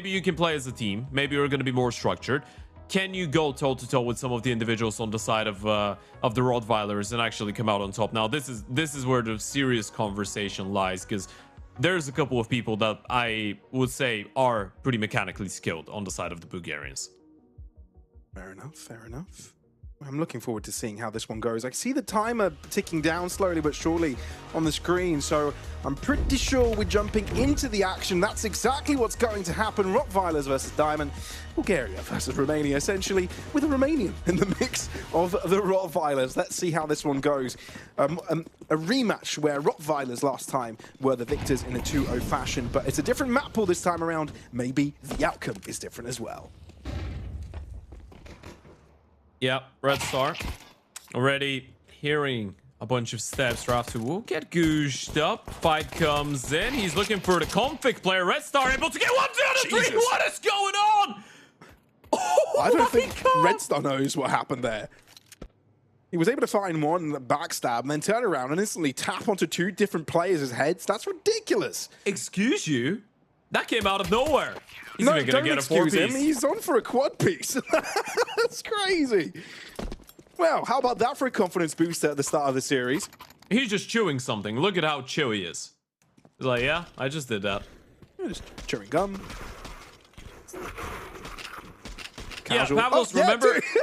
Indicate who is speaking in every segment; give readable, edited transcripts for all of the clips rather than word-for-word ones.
Speaker 1: you can play as a team. Maybe you're going to be more structured. Can you go toe-to-toe with some of the individuals on the side of the Rottweilers and actually come out on top? Now, this is where the serious conversation lies, because there's a couple of people that I would say are pretty mechanically skilled on the side of the Bulgarians.
Speaker 2: Fair enough, fair enough. I'm looking forward to seeing how this one goes. I see the timer ticking down slowly but surely on the screen, so I'm pretty sure we're jumping into the action. That's exactly what's going to happen. Rottweilers versus Diamant, Bulgaria versus Romania, essentially, with a Romanian in the mix of the Rottweilers. Let's see how this one goes. A rematch where Rottweilers last time were the victors in a 2-0 fashion, but it's a different map pool this time around. Maybe the outcome is different as well.
Speaker 1: Yeah, Red Star already hearing a bunch of steps. Raftu will get gooshed up. Fight comes in. He's looking for the config player. Red Star able to get 1, 2, 3. What is going on? Oh,
Speaker 2: I don't think Red Star knows what happened there. He was able to find one backstab and then turn around and instantly tap onto 2 different players' heads. That's ridiculous.
Speaker 1: Excuse you? That came out of nowhere. He's
Speaker 2: No,
Speaker 1: even gonna
Speaker 2: don't
Speaker 1: get a 4-piece.
Speaker 2: excuse him. He's on for a quad piece. That's crazy. Well, how about that for a confidence booster at the start of the series?
Speaker 1: He's just chewing something. Look at how chill he is. He's like, yeah, I just did that.
Speaker 2: Just chewing gum.
Speaker 1: Casual. Yeah, Pavlos,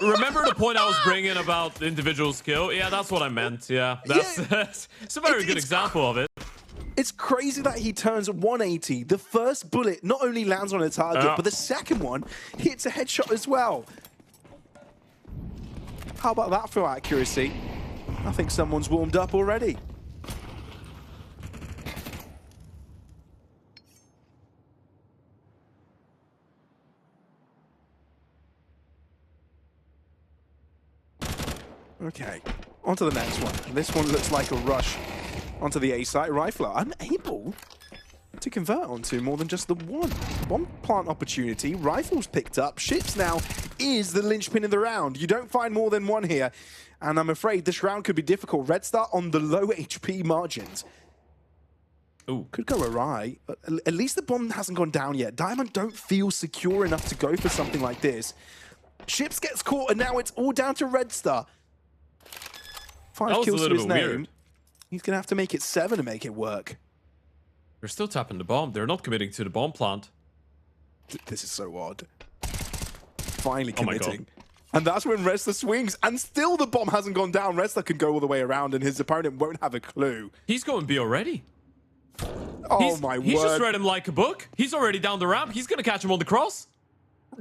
Speaker 1: remember the point I was bringing about individual skill? Yeah, that's what I meant. Yeah, that's it's a very good example of it.
Speaker 2: It's crazy that he turns 180. The first bullet not only lands on a target, but the second one hits a headshot as well. How about that for accuracy? I think someone's warmed up already. Okay, on to the next one. This one looks like a rush onto the A site. Rifler unable to convert onto more than just the one bomb plant opportunity. Rifles picked up. Ships now is the linchpin in the round. You don't find more than one here, and I'm afraid this round could be difficult. Red Star on the low HP margins.
Speaker 1: Ooh.
Speaker 2: Could go awry. At least the bomb hasn't gone down yet. Diamond don't feel secure enough to go for something like this. Ships gets caught, and now it's all down to Red Star. 5 kills to his name. Weird. He's going to have to make it 7 to make it work.
Speaker 1: They're still tapping the bomb. They're not committing to the bomb plant.
Speaker 2: This is so odd. Finally committing. And that's when Resta swings. And still the bomb hasn't gone down. Resta can go all the way around and his opponent won't have a clue.
Speaker 1: He's going B already.
Speaker 2: Oh my word.
Speaker 1: He's just read him like a book. He's already down the ramp. He's going to catch him on the cross.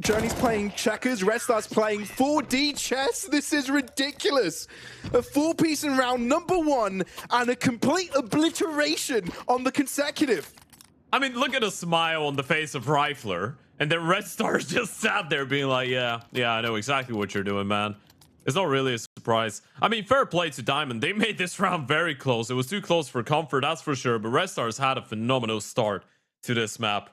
Speaker 2: Journey's playing checkers, Restar's playing 4D chess. This is ridiculous. A 4-piece in round number 1 and a complete obliteration on the consecutive.
Speaker 1: I mean, look at the smile on the face of Rifler. And then Red Star's just sat there being like, yeah, I know exactly what you're doing, man. It's not really a surprise. I mean, fair play to Diamond. They made this round very close. It was too close for comfort, that's for sure. But Red Star's had a phenomenal start to this map.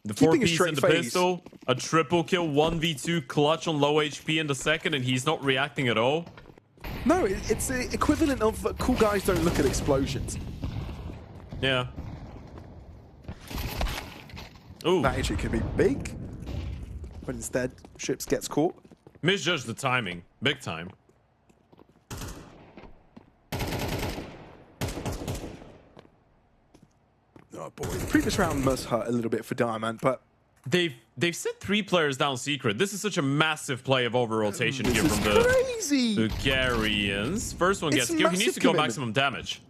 Speaker 1: The 4-piece in the pistol, a triple kill, 1v2 clutch on low HP in the second, and he's not reacting at all.
Speaker 2: No, it's the equivalent of cool guys don't look at explosions.
Speaker 1: Yeah. Ooh.
Speaker 2: That actually could be big, but instead, Ships gets caught.
Speaker 1: Misjudged the timing, big time.
Speaker 2: Oh boy, the previous round must hurt a little bit for Diamant, but
Speaker 1: they've sent 3 players down secret. This is such a massive play of over rotation here from the Bulgarians. First one gets killed. He needs to go maximum damage.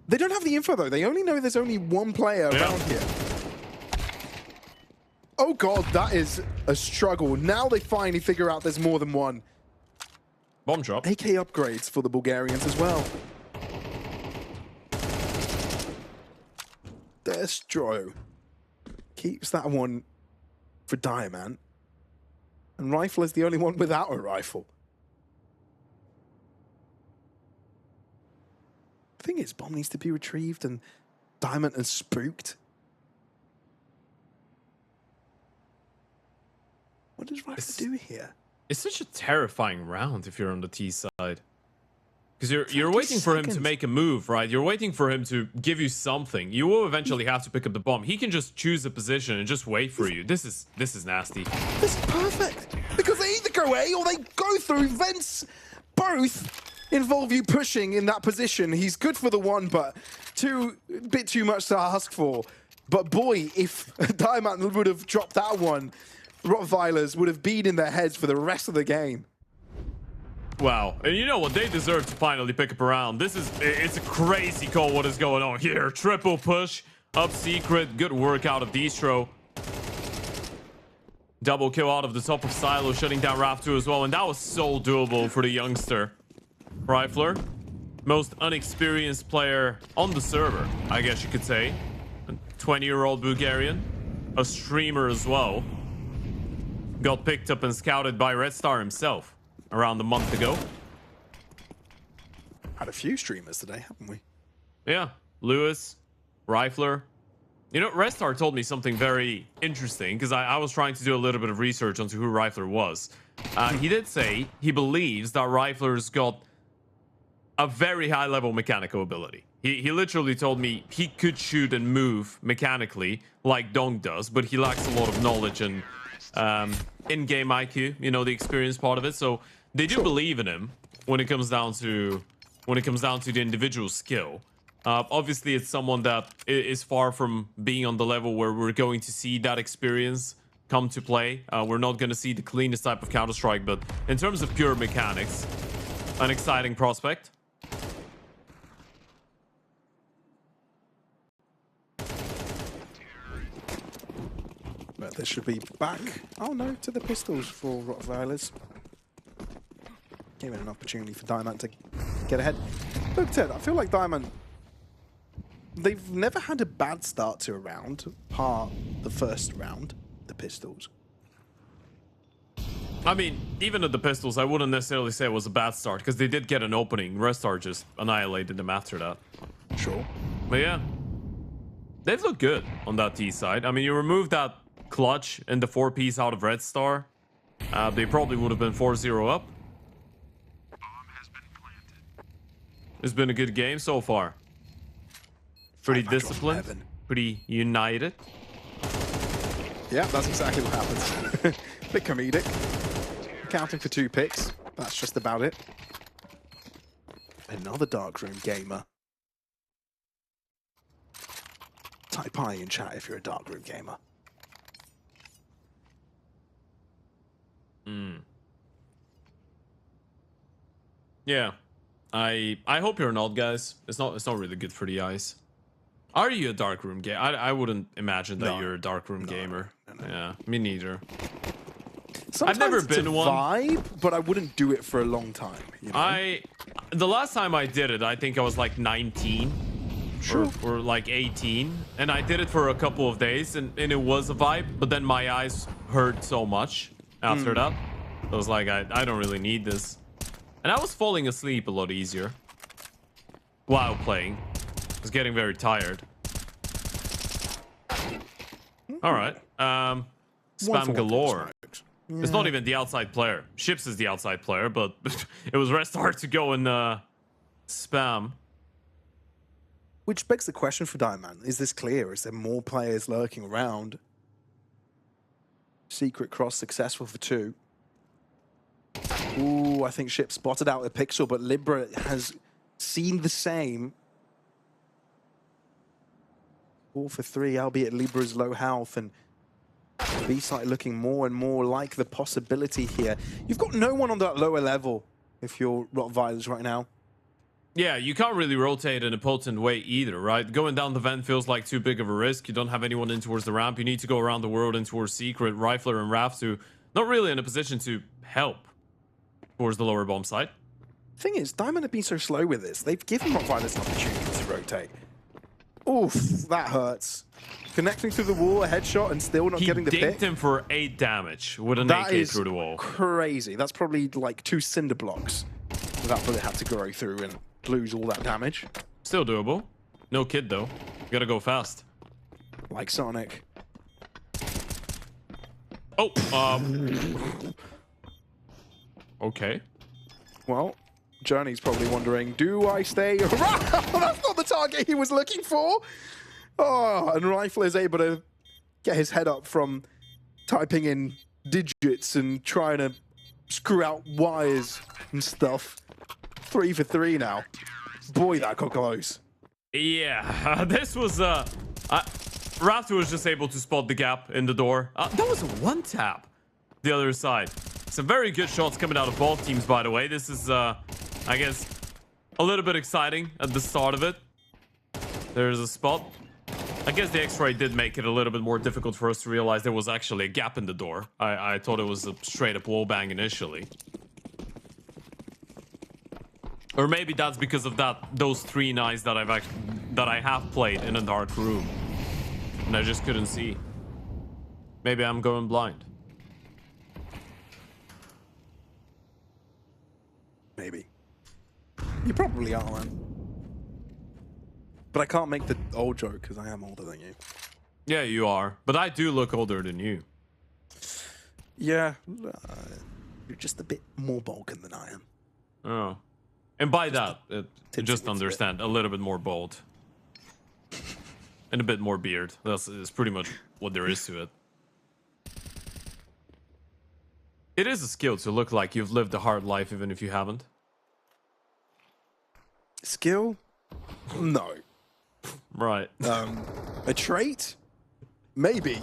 Speaker 2: They don't have the info though. They only know there's only one player around here. Oh god, that is a struggle. Now they finally figure out there's more than one.
Speaker 1: Bomb drop.
Speaker 2: AK upgrades for the Bulgarians as well. Destro keeps that one for Diamant. And Rifle is the only one without a rifle. The thing is, bomb needs to be retrieved and Diamant is spooked. What does Rifle do here?
Speaker 1: It's such a terrifying round if you're on the T side. Because you're waiting for him to
Speaker 2: seconds.
Speaker 1: make a move, right? You're waiting for him to give you something. You will eventually have to pick up the bomb. He can just choose a position and just wait for you. This is nasty.
Speaker 2: This is perfect. Because they either go A or they go through vents. Both involve you pushing in that position. He's good for the one, but a bit too much to ask for. But boy, if Diamant would have dropped that one, Rottweilers would have been in their heads for the rest of the game.
Speaker 1: Wow. And you know what? They deserve to finally pick up a round. It's a crazy call what is going on here. Triple push, up secret, good work out of Distro. Double kill out of the top of Silo, shutting down RAF2 as well. And that was so doable for the youngster. Rifler, most unexperienced player on the server, I guess you could say. A 20-year-old Bulgarian, a streamer as well. Got picked up and scouted by Red Star himself around a month ago.
Speaker 2: Had a few streamers today, haven't we?
Speaker 1: Yeah, Lewis, Rifler. You know, Red Star told me something very interesting because I was trying to do a little bit of research onto who Rifler was. He did say he believes that Rifler's got a very high level mechanical ability. He literally told me he could shoot and move mechanically like Dong does, but he lacks a lot of knowledge and in-game IQ, you know, the experience part of it. So they do believe in him when it comes down to the individual skill. Obviously, it's someone that is far from being on the level where we're going to see that experience come to play. We're not going to see the cleanest type of Counter-Strike, but in terms of pure mechanics, an exciting prospect.
Speaker 2: But this should be back. Oh no, to the pistols for Rottweilers. Gave it an opportunity for Diamant to get ahead. Look, Ted, I feel like Diamant, they've never had a bad start to a round, apart the first round, the pistols.
Speaker 1: I mean, even at the pistols, I wouldn't necessarily say it was a bad start because they did get an opening. Red Star just annihilated them after that.
Speaker 2: Sure.
Speaker 1: But yeah, they've looked good on that T side. I mean, you remove that clutch and the 4-piece out of Red Star, they probably would have been 4-0 up. It's been a good game so far. Pretty disciplined, pretty united.
Speaker 2: Yeah, that's exactly what happens. Bit comedic. Counting for 2 picks. That's just about it. Another darkroom gamer. Type I in chat if you're a darkroom gamer.
Speaker 1: Yeah, I hope you're not, guys. It's not really good for the eyes. Are you a darkroom gamer? I wouldn't imagine that you're a darkroom gamer. No. Yeah, me neither.
Speaker 2: Sometimes
Speaker 1: I've never
Speaker 2: it's
Speaker 1: been
Speaker 2: a
Speaker 1: one.
Speaker 2: vibe, but I wouldn't do it for a long time. You know?
Speaker 1: The last time I did it, I think I was like 19.
Speaker 2: Sure.
Speaker 1: Or like 18, and I did it for a couple of days, and it was a vibe, but then my eyes hurt so much after that. I was like, I don't really need this. And I was falling asleep a lot easier while playing. I was getting very tired. All right. Spam galore.
Speaker 2: Yeah.
Speaker 1: It's not even the outside player. Ships is the outside player, but it was Red Star to go and spam.
Speaker 2: Which begs the question for Diamant. Is this clear? Is there more players lurking around? Secret cross successful for 2. Ooh, I think Ship spotted out a pixel, but Libra has seen the same. 4 for 3, albeit Libra's low health, and FACEIT looking more and more like the possibility here. You've got no one on that lower level if you're Rottweilers right now.
Speaker 1: Yeah, you can't really rotate in a potent way either, right? Going down the vent feels like too big of a risk. You don't have anyone in towards the ramp. You need to go around the world in towards Secret. Rifler and RAF2 not really in a position to help towards the lower bomb site.
Speaker 2: Thing is, Diamond have been so slow with this. They've given Rottweilers an opportunity to rotate. Oof, that hurts. Connecting through the wall, a headshot, and still not getting the pick.
Speaker 1: He dinked him for 8 damage with an AK through the wall.
Speaker 2: Crazy. That's probably like 2 cinder blocks that bullet had to go through and lose all that damage.
Speaker 1: Still doable. No kid though. You gotta go fast.
Speaker 2: Like Sonic.
Speaker 1: Oh, okay.
Speaker 2: Well, Journey's probably wondering, do I stay? That's not the target he was looking for. Oh, and Rifle is able to get his head up from typing in digits and trying to screw out wires and stuff. 3 for 3 now. Boy, that got close.
Speaker 1: Yeah, this was Raptor was just able to spot the gap in the door. That was a one tap the other side. Some very good shots coming out of both teams, by the way. This is I guess a little bit exciting at the start of it. There's a spot. I guess the X-ray did make it a little bit more difficult for us to realize there was actually a gap in the door. I thought it was a straight up wall bang initially. Or maybe that's because of those 3 nights that I have played in a dark room. And I just couldn't see. Maybe I'm going blind.
Speaker 2: Maybe. You probably are, man. But I can't make the old joke because I am older than you.
Speaker 1: Yeah, you are. But I do look older than you.
Speaker 2: Yeah. You're just a bit more Balkan than I am.
Speaker 1: Oh. And by that, just understand, a little bit more bald. And a bit more beard. That's pretty much what there is to it. It is a skill to look like you've lived a hard life even if you haven't.
Speaker 2: Skill? No.
Speaker 1: Right.
Speaker 2: A trait? Maybe.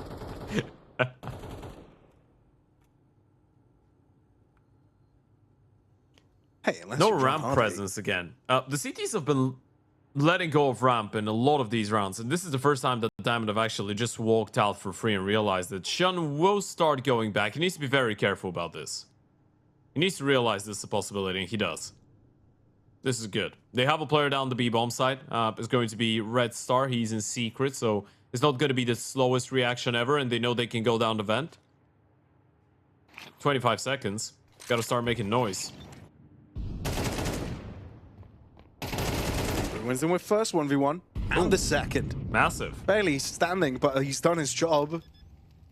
Speaker 2: Hey,
Speaker 1: no ramp presence again. The CTs have been letting go of ramp in a lot of these rounds, and this is the first time that Diamond have actually just walked out for free and realized that Shun will start going back. He needs to be very careful about this. He needs to realize this is a possibility, and he does. This is good. They have a player down the B-bomb side. It's going to be Red Star. He's in secret, so it's not going to be the slowest reaction ever, and they know they can go down the vent. 25 seconds. Got to start making noise.
Speaker 2: Wins them with first 1v1 and the second.
Speaker 1: Massive.
Speaker 2: Barely standing, but he's done his job.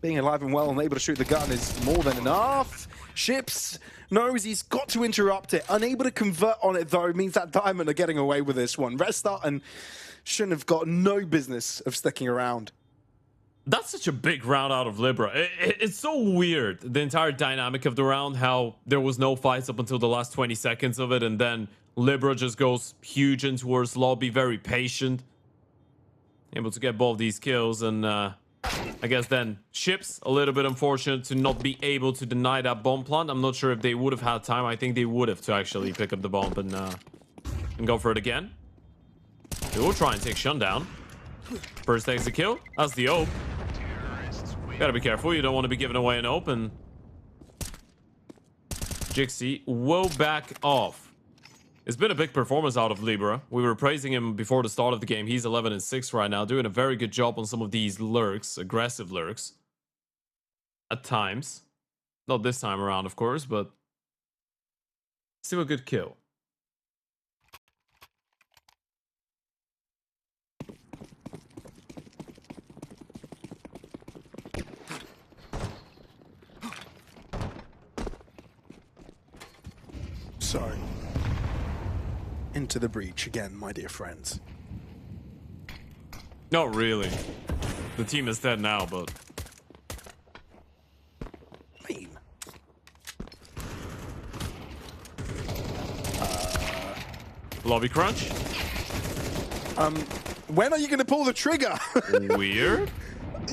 Speaker 2: Being alive and well and able to shoot the gun is more than enough. Ships knows he's got to interrupt it. Unable to convert on it, though, means that Diamond are getting away with this one. Restart and shouldn't have got no business of sticking around.
Speaker 1: That's such a big round out of Libra. It's so weird, the entire dynamic of the round, how there was no fights up until the last 20 seconds of it, and then Libra just goes huge in towards lobby, very patient. Able to get both these kills, and I guess then Ships, a little bit unfortunate to not be able to deny that bomb plant. I'm not sure if they would have had time. I think they would have to actually pick up the bomb and go for it again. They will try and take Shun down. First takes the kill. That's the ope. Gotta be careful. You don't want to be giving away an open. Jixi will back off. It's been a big performance out of Libra. We were praising him before the start of the game. He's 11-6 right now, doing a very good job on some of these lurks, aggressive lurks. At times. Not this time around, of course, but still a good kill.
Speaker 2: So, into the breach again, my dear friends.
Speaker 1: Not really. The team is dead now, but...
Speaker 2: Mean.
Speaker 1: Lobby crunch?
Speaker 2: When are you going to pull the trigger?
Speaker 1: Weird.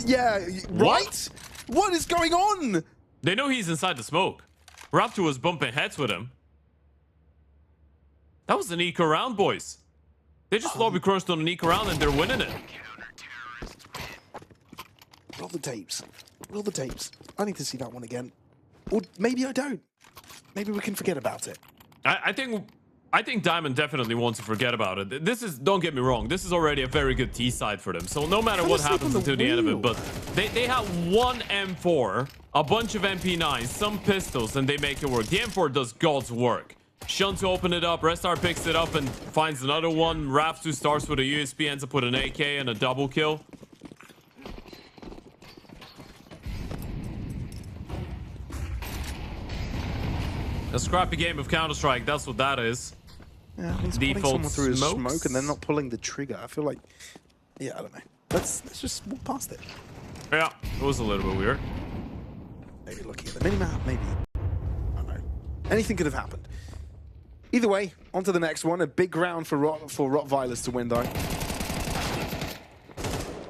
Speaker 2: Yeah, right? What is going on?
Speaker 1: They know he's inside the smoke. Raptor was bumping heads with him. That was an eco round, boys. They just lobby crunched on an eco round and they're winning it.
Speaker 2: Roll the tapes. Roll the tapes. I need to see that one again. Or maybe I don't. Maybe we can forget about it.
Speaker 1: I think Diamond definitely wants to forget about it. This is, don't get me wrong, this is already a very good T side for them. So no matter what happens until the end of it, but they have one M4, a bunch of MP9s, some pistols, and they make it work. The M4 does God's work. Shun to open it up, Restar picks it up and finds another one. Raf2 starts with a USP, ends up with an AK and a double kill. A scrappy game of Counter-Strike, that's what that is.
Speaker 2: Yeah, he's pulling
Speaker 1: Default
Speaker 2: someone through his
Speaker 1: smokes.
Speaker 2: smoke and then not pulling the trigger. I feel like, yeah, I don't know. Let's just walk past it.
Speaker 1: Yeah, it was a little bit weird.
Speaker 2: Maybe looking at the minimap, maybe. I don't know. Anything could have happened. Either way, on to the next one. A big round for rottweilers to win, though.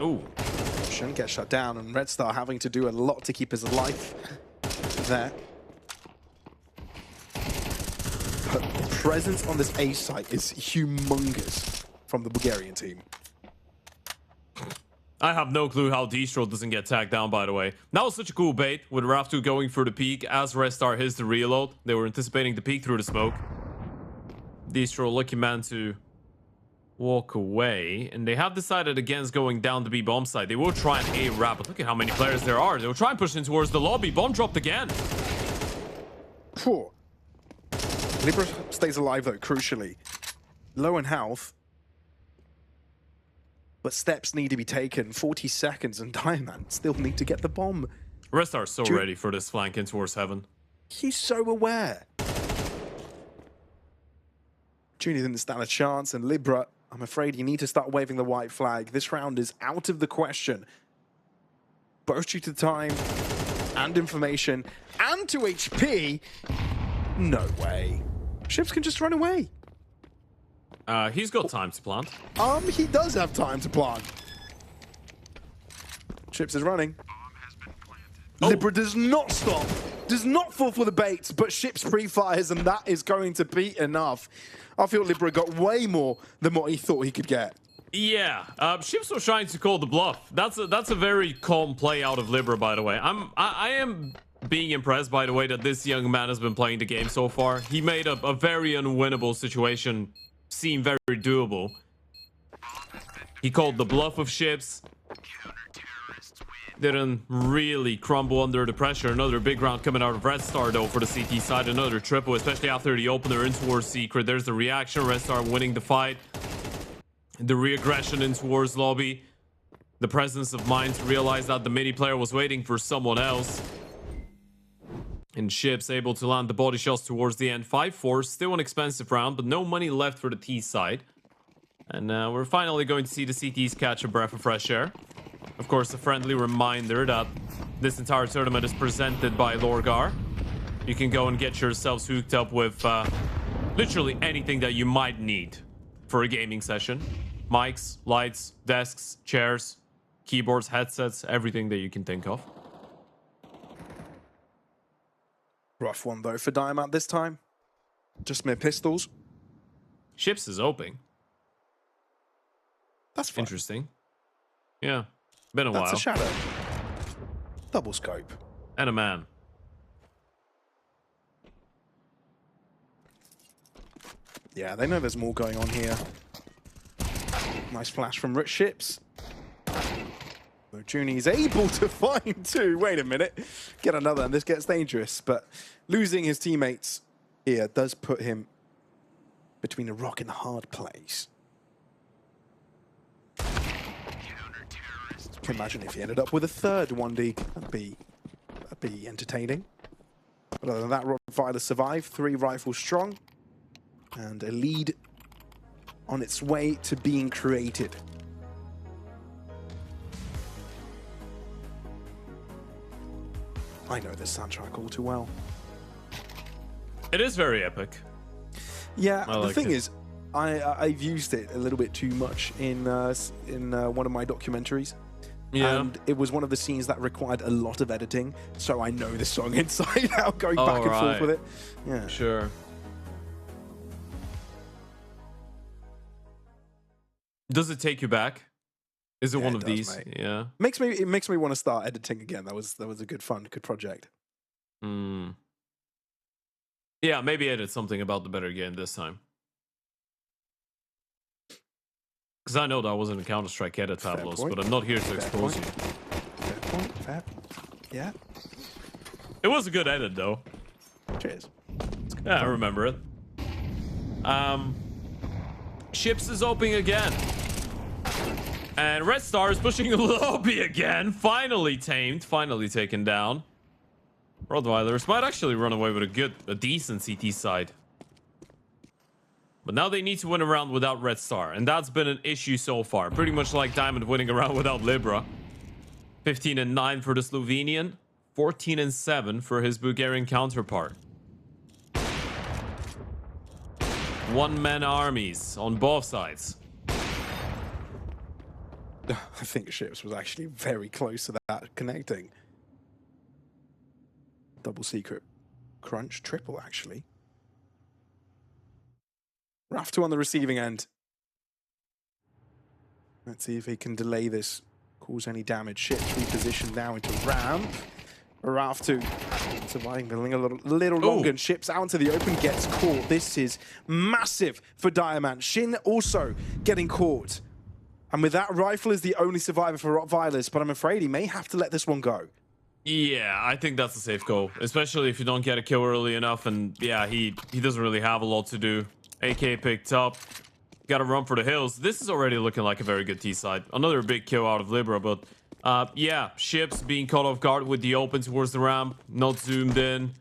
Speaker 1: Ooh.
Speaker 2: Shouldn't get shut down, and Red Star having to do a lot to keep his life there. But the presence on this A site is humongous from the Bulgarian team.
Speaker 1: I have no clue how Distro doesn't get tagged down, by the way. That was such a cool bait, with Raf2 going for the peak as Red Star hits the reload. They were anticipating the peak through the smoke. Distro, lucky man to walk away. And they have decided against going down the B bomb side. They will try and A-Rap, but look at how many players there are. They'll try and push in towards the lobby. Bomb dropped again.
Speaker 2: Poor. Libra stays alive, though, crucially. Low in health. But steps need to be taken. 40 seconds, and Diamant still need to get the bomb.
Speaker 1: Red Star's so ready for this flank in towards heaven.
Speaker 2: He's so aware. Junior didn't stand a chance, and Libra, I'm afraid you need to start waving the white flag. This round is out of the question. Both due to time and information and to HP. No way. Ships can just run away.
Speaker 1: He's got time to plant.
Speaker 2: He does have time to plant. Chips is running. Libra does not stop. Does not fall for the bait, but Ships pre-fires, and that is going to be enough. I feel Libra got way more than what he thought he could get.
Speaker 1: Yeah, Ships was trying to call the bluff. That's a very calm play out of Libra, by the way. I am being impressed by the way that this young man has been playing the game so far. He made a very unwinnable situation seem very doable. He called the bluff of Ships. Didn't really crumble under the pressure. Another big round coming out of Red Star, though, for the CT side. Another triple, especially after the opener in towards Secret. There's the reaction. Red Star winning the fight. The re-aggression in towards lobby. The presence of mind to realize that the mini player was waiting for someone else. And Ships able to land the body shots towards the end. 5-4, still an expensive round, but no money left for the T side. And we're finally going to see the CTs catch a breath of fresh air. Of course, a friendly reminder that this entire tournament is presented by Lorgar. You can go and get yourselves hooked up with literally anything that you might need for a gaming session. Mics, lights, desks, chairs, keyboards, headsets, everything that you can think of.
Speaker 2: Rough one, though, for Diamant this time. Just mere pistols.
Speaker 1: Ships is opening.
Speaker 2: That's fine.
Speaker 1: Interesting. Yeah. Been a while.
Speaker 2: That's a shadow. Double scope.
Speaker 1: And a man.
Speaker 2: Yeah, they know there's more going on here. Nice flash from Rich Ships. Though Junie's able to find two. Wait a minute. Get another, and this gets dangerous. But losing his teammates here does put him between a rock and a hard place. Can imagine if he ended up with a third 1D. That'd be entertaining. But other than that, rottweilers survive. 3 rifles strong. And a lead on its way to being created. I know this soundtrack all too well.
Speaker 1: It is very epic.
Speaker 2: Yeah,
Speaker 1: I like
Speaker 2: the thing
Speaker 1: it.
Speaker 2: is, I've used it a little bit too much in one of my documentaries.
Speaker 1: Yeah.
Speaker 2: And it was one of the scenes that required a lot of editing, so I know the song inside out, going back and forth with it. Yeah.
Speaker 1: Sure. Does it take you back? Is it
Speaker 2: Yeah,
Speaker 1: one
Speaker 2: it
Speaker 1: of
Speaker 2: does,
Speaker 1: these?
Speaker 2: mate.
Speaker 1: Yeah.
Speaker 2: It makes me want to start editing again. That was a good project.
Speaker 1: Hmm. Yeah, maybe edit something about the better game this time. Because I know that wasn't a Counter-Strike edit, Pavlos,
Speaker 2: point.
Speaker 1: but I'm not here to
Speaker 2: Fair
Speaker 1: expose
Speaker 2: point.
Speaker 1: you.
Speaker 2: Fair point. Fair. Yeah.
Speaker 1: It was a good edit, though.
Speaker 2: Cheers.
Speaker 1: Yeah, I remember it. Ships is opening again. And Red Star is pushing the lobby again. Finally tamed. Finally taken down. rottweilers might actually run away with a decent CT side. But now they need to win a round without Red Star, and that's been an issue so far. Pretty much like Diamond winning a round without Libra. 15-9 for the Slovenian, 14-7 for his Bulgarian counterpart. One-man armies on both sides.
Speaker 2: I think Ships was actually very close to that connecting. Double secret. Crunch, triple actually. Raftu on the receiving end. Let's see if he can delay this, cause any damage. Ships repositioned now into ramp. Raftu surviving, building a little longer, and Ships out into the open, gets caught. This is massive for Diamant. Shin also getting caught. And with that, Rifle is the only survivor for rottweilers, but I'm afraid he may have to let this one go.
Speaker 1: Yeah, I think that's a safe goal, especially if you don't get a kill early enough. And yeah, he doesn't really have a lot to do. AK picked up. Got to run for the hills. This is already looking like a very good T side. Another big kill out of Libra, but yeah, Ships being caught off guard with the open towards the ramp, not zoomed in.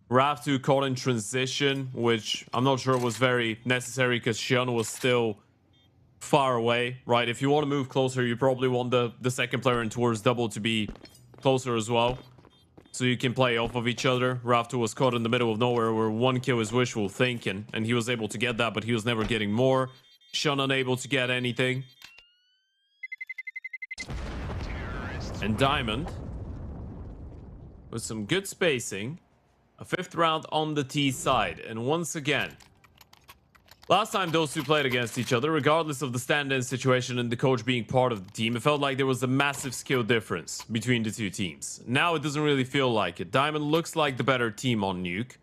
Speaker 1: Raftu caught in transition, which I'm not sure was very necessary because Xion was still far away, right? If you want to move closer, you probably want the second player in towards double to be closer as well, so you can play off of each other. Raftu was caught in the middle of nowhere where one kill is wishful thinking, and he was able to get that, but he was never getting more. Xion unable to get anything. And Diamond, with some good spacing, a 5th round on the T side. And once again, last time those two played against each other, regardless of the stand-in situation and the coach being part of the team, it felt like there was a massive skill difference between the two teams. Now it doesn't really feel like it. Diamond looks like the better team on Nuke.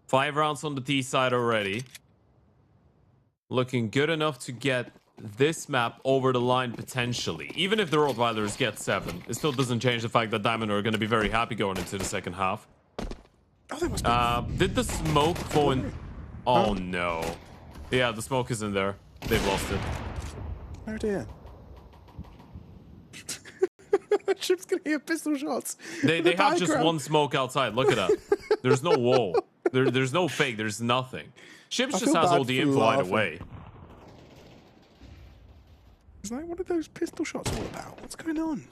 Speaker 1: 5 rounds on the T side already. Looking good enough to get this map over the line potentially. Even if the rottweilers get 7, it still doesn't change the fact that Diamond are going to be very happy going into the second half. Did the smoke go in? Oh no. Yeah, the smoke is in there. They've lost it.
Speaker 2: Oh dear. Chip's gonna hear pistol shots.
Speaker 1: They have just one smoke outside. Look at that. There's no wall. There's no fake. There's nothing. Chips just has all the info either way.
Speaker 2: It's like, what are those pistol shots all about? What's going on?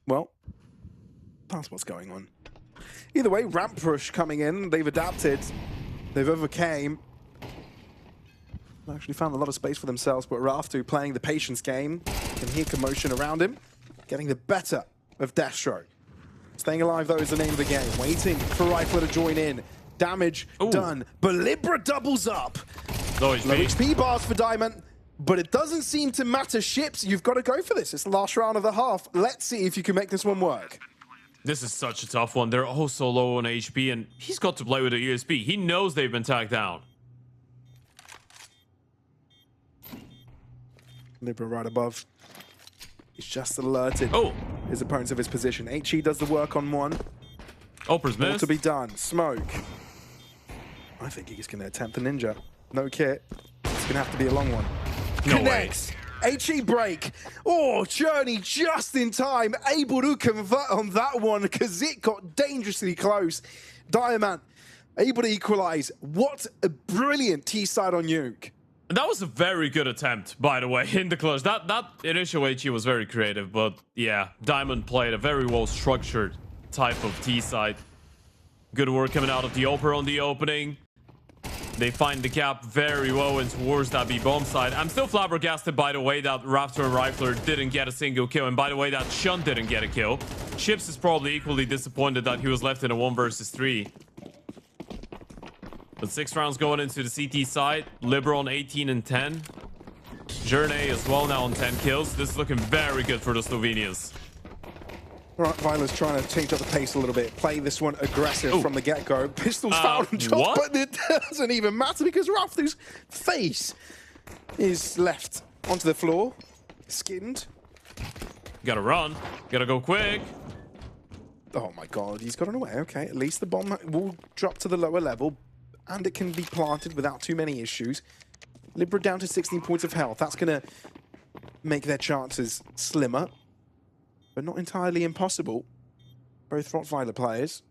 Speaker 2: Well, that's what's going on. Either way, ramp push coming in. They've adapted. They've overcame. Actually found a lot of space for themselves, but Raftu playing the patience game. You can hear commotion around him. Getting the better of Destro. Staying alive, though, is the name of the game. Waiting for Rifler to join in. Damage done. But Libra doubles up. Low HP bars for Diamond, but it doesn't seem to matter. Ships, you've got to go for this. It's the last round of the half. Let's see if you can make this one work.
Speaker 1: This is such a tough one. They're all so low on HP, and he's got to play with a USB. He knows they've been tagged down.
Speaker 2: Libra right above. He's just alerted his opponents of his position. HE does the work on one.
Speaker 1: Oprah's missed.
Speaker 2: More to be done. Smoke. I think he's going to attempt the ninja. No kit. It's going to have to be a long one.
Speaker 1: No
Speaker 2: Connects.
Speaker 1: way.
Speaker 2: HE break. Oh, Journey just in time. Able to convert on that one because it got dangerously close. Diamant able to equalize. What a brilliant T-side on Nuke.
Speaker 1: That was a very good attempt, by the way, in the clutch. That initial HE was very creative, but yeah, Diamond played a very well-structured type of T-side. Good work coming out of the Oper on the opening. They find the gap very well and towards that B-bomb side. I'm still flabbergasted, by the way, that Raptor and Rifler didn't get a single kill, and by the way, that Xion didn't get a kill. Chips is probably equally disappointed that he was left in a 1 versus 3. But 6 rounds going into the CT side. Libra on 18 and 10. Journey as well now on 10 kills. This is looking very good for the Slovenians.
Speaker 2: Right, Violet's trying to change up the pace a little bit. Play this one aggressive from the get-go. Pistols found on top, but it doesn't even matter because Raftu's face is left onto the floor. Skinned.
Speaker 1: Gotta run. Gotta go quick.
Speaker 2: Oh my god, he's gotten away. Okay, at least the bomb will drop to the lower level and it can be planted without too many issues. Libra down to 16 points of health. That's going to make their chances slimmer, but not entirely impossible. Both Rottweiler players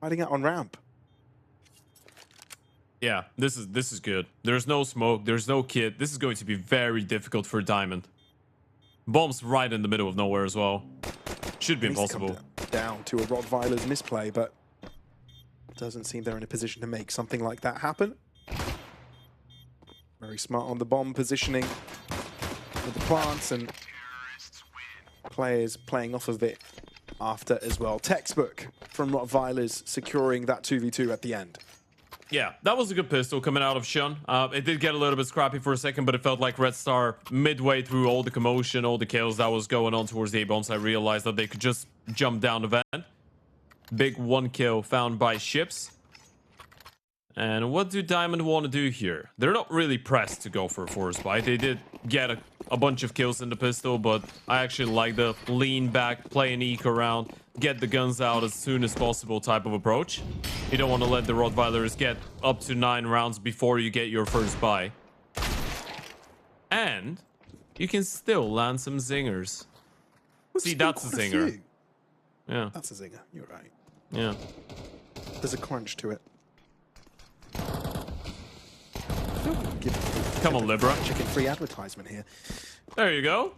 Speaker 2: Hiding out on ramp.
Speaker 1: Yeah, this is good. There's no smoke. There's no kit. This is going to be very difficult for Diamond. Bombs right in the middle of nowhere as well. Should be impossible.
Speaker 2: Down to a rottweiler's misplay, but doesn't seem they're in a position to make something like that happen. Very smart on the bomb positioning with the plants, and players playing off of it after as well. Textbook from rottweilers securing that 2v2 at the end.
Speaker 1: Yeah, that was a good pistol coming out of Shun. It did get a little bit scrappy for a second, but it felt like Red Star, midway through all the commotion, all the kills that was going on towards the A-bombs, I realized that they could just jump down the vent. Big 1 kill found by Ships. And what do Diamond want to do here? They're not really pressed to go for a force buy. They did get a bunch of kills in the pistol, but I actually like the lean back, play an eco round, get the guns out as soon as possible type of approach. You don't want to let the rottweilers get up to 9 rounds before you get your first buy. And you can still land some zingers. See, that's a zinger. Yeah.
Speaker 2: That's a zinger. You're right.
Speaker 1: Yeah.
Speaker 2: There's a crunch to it.
Speaker 1: Come on, Libra.
Speaker 2: Chicken free advertisement here.
Speaker 1: There you go.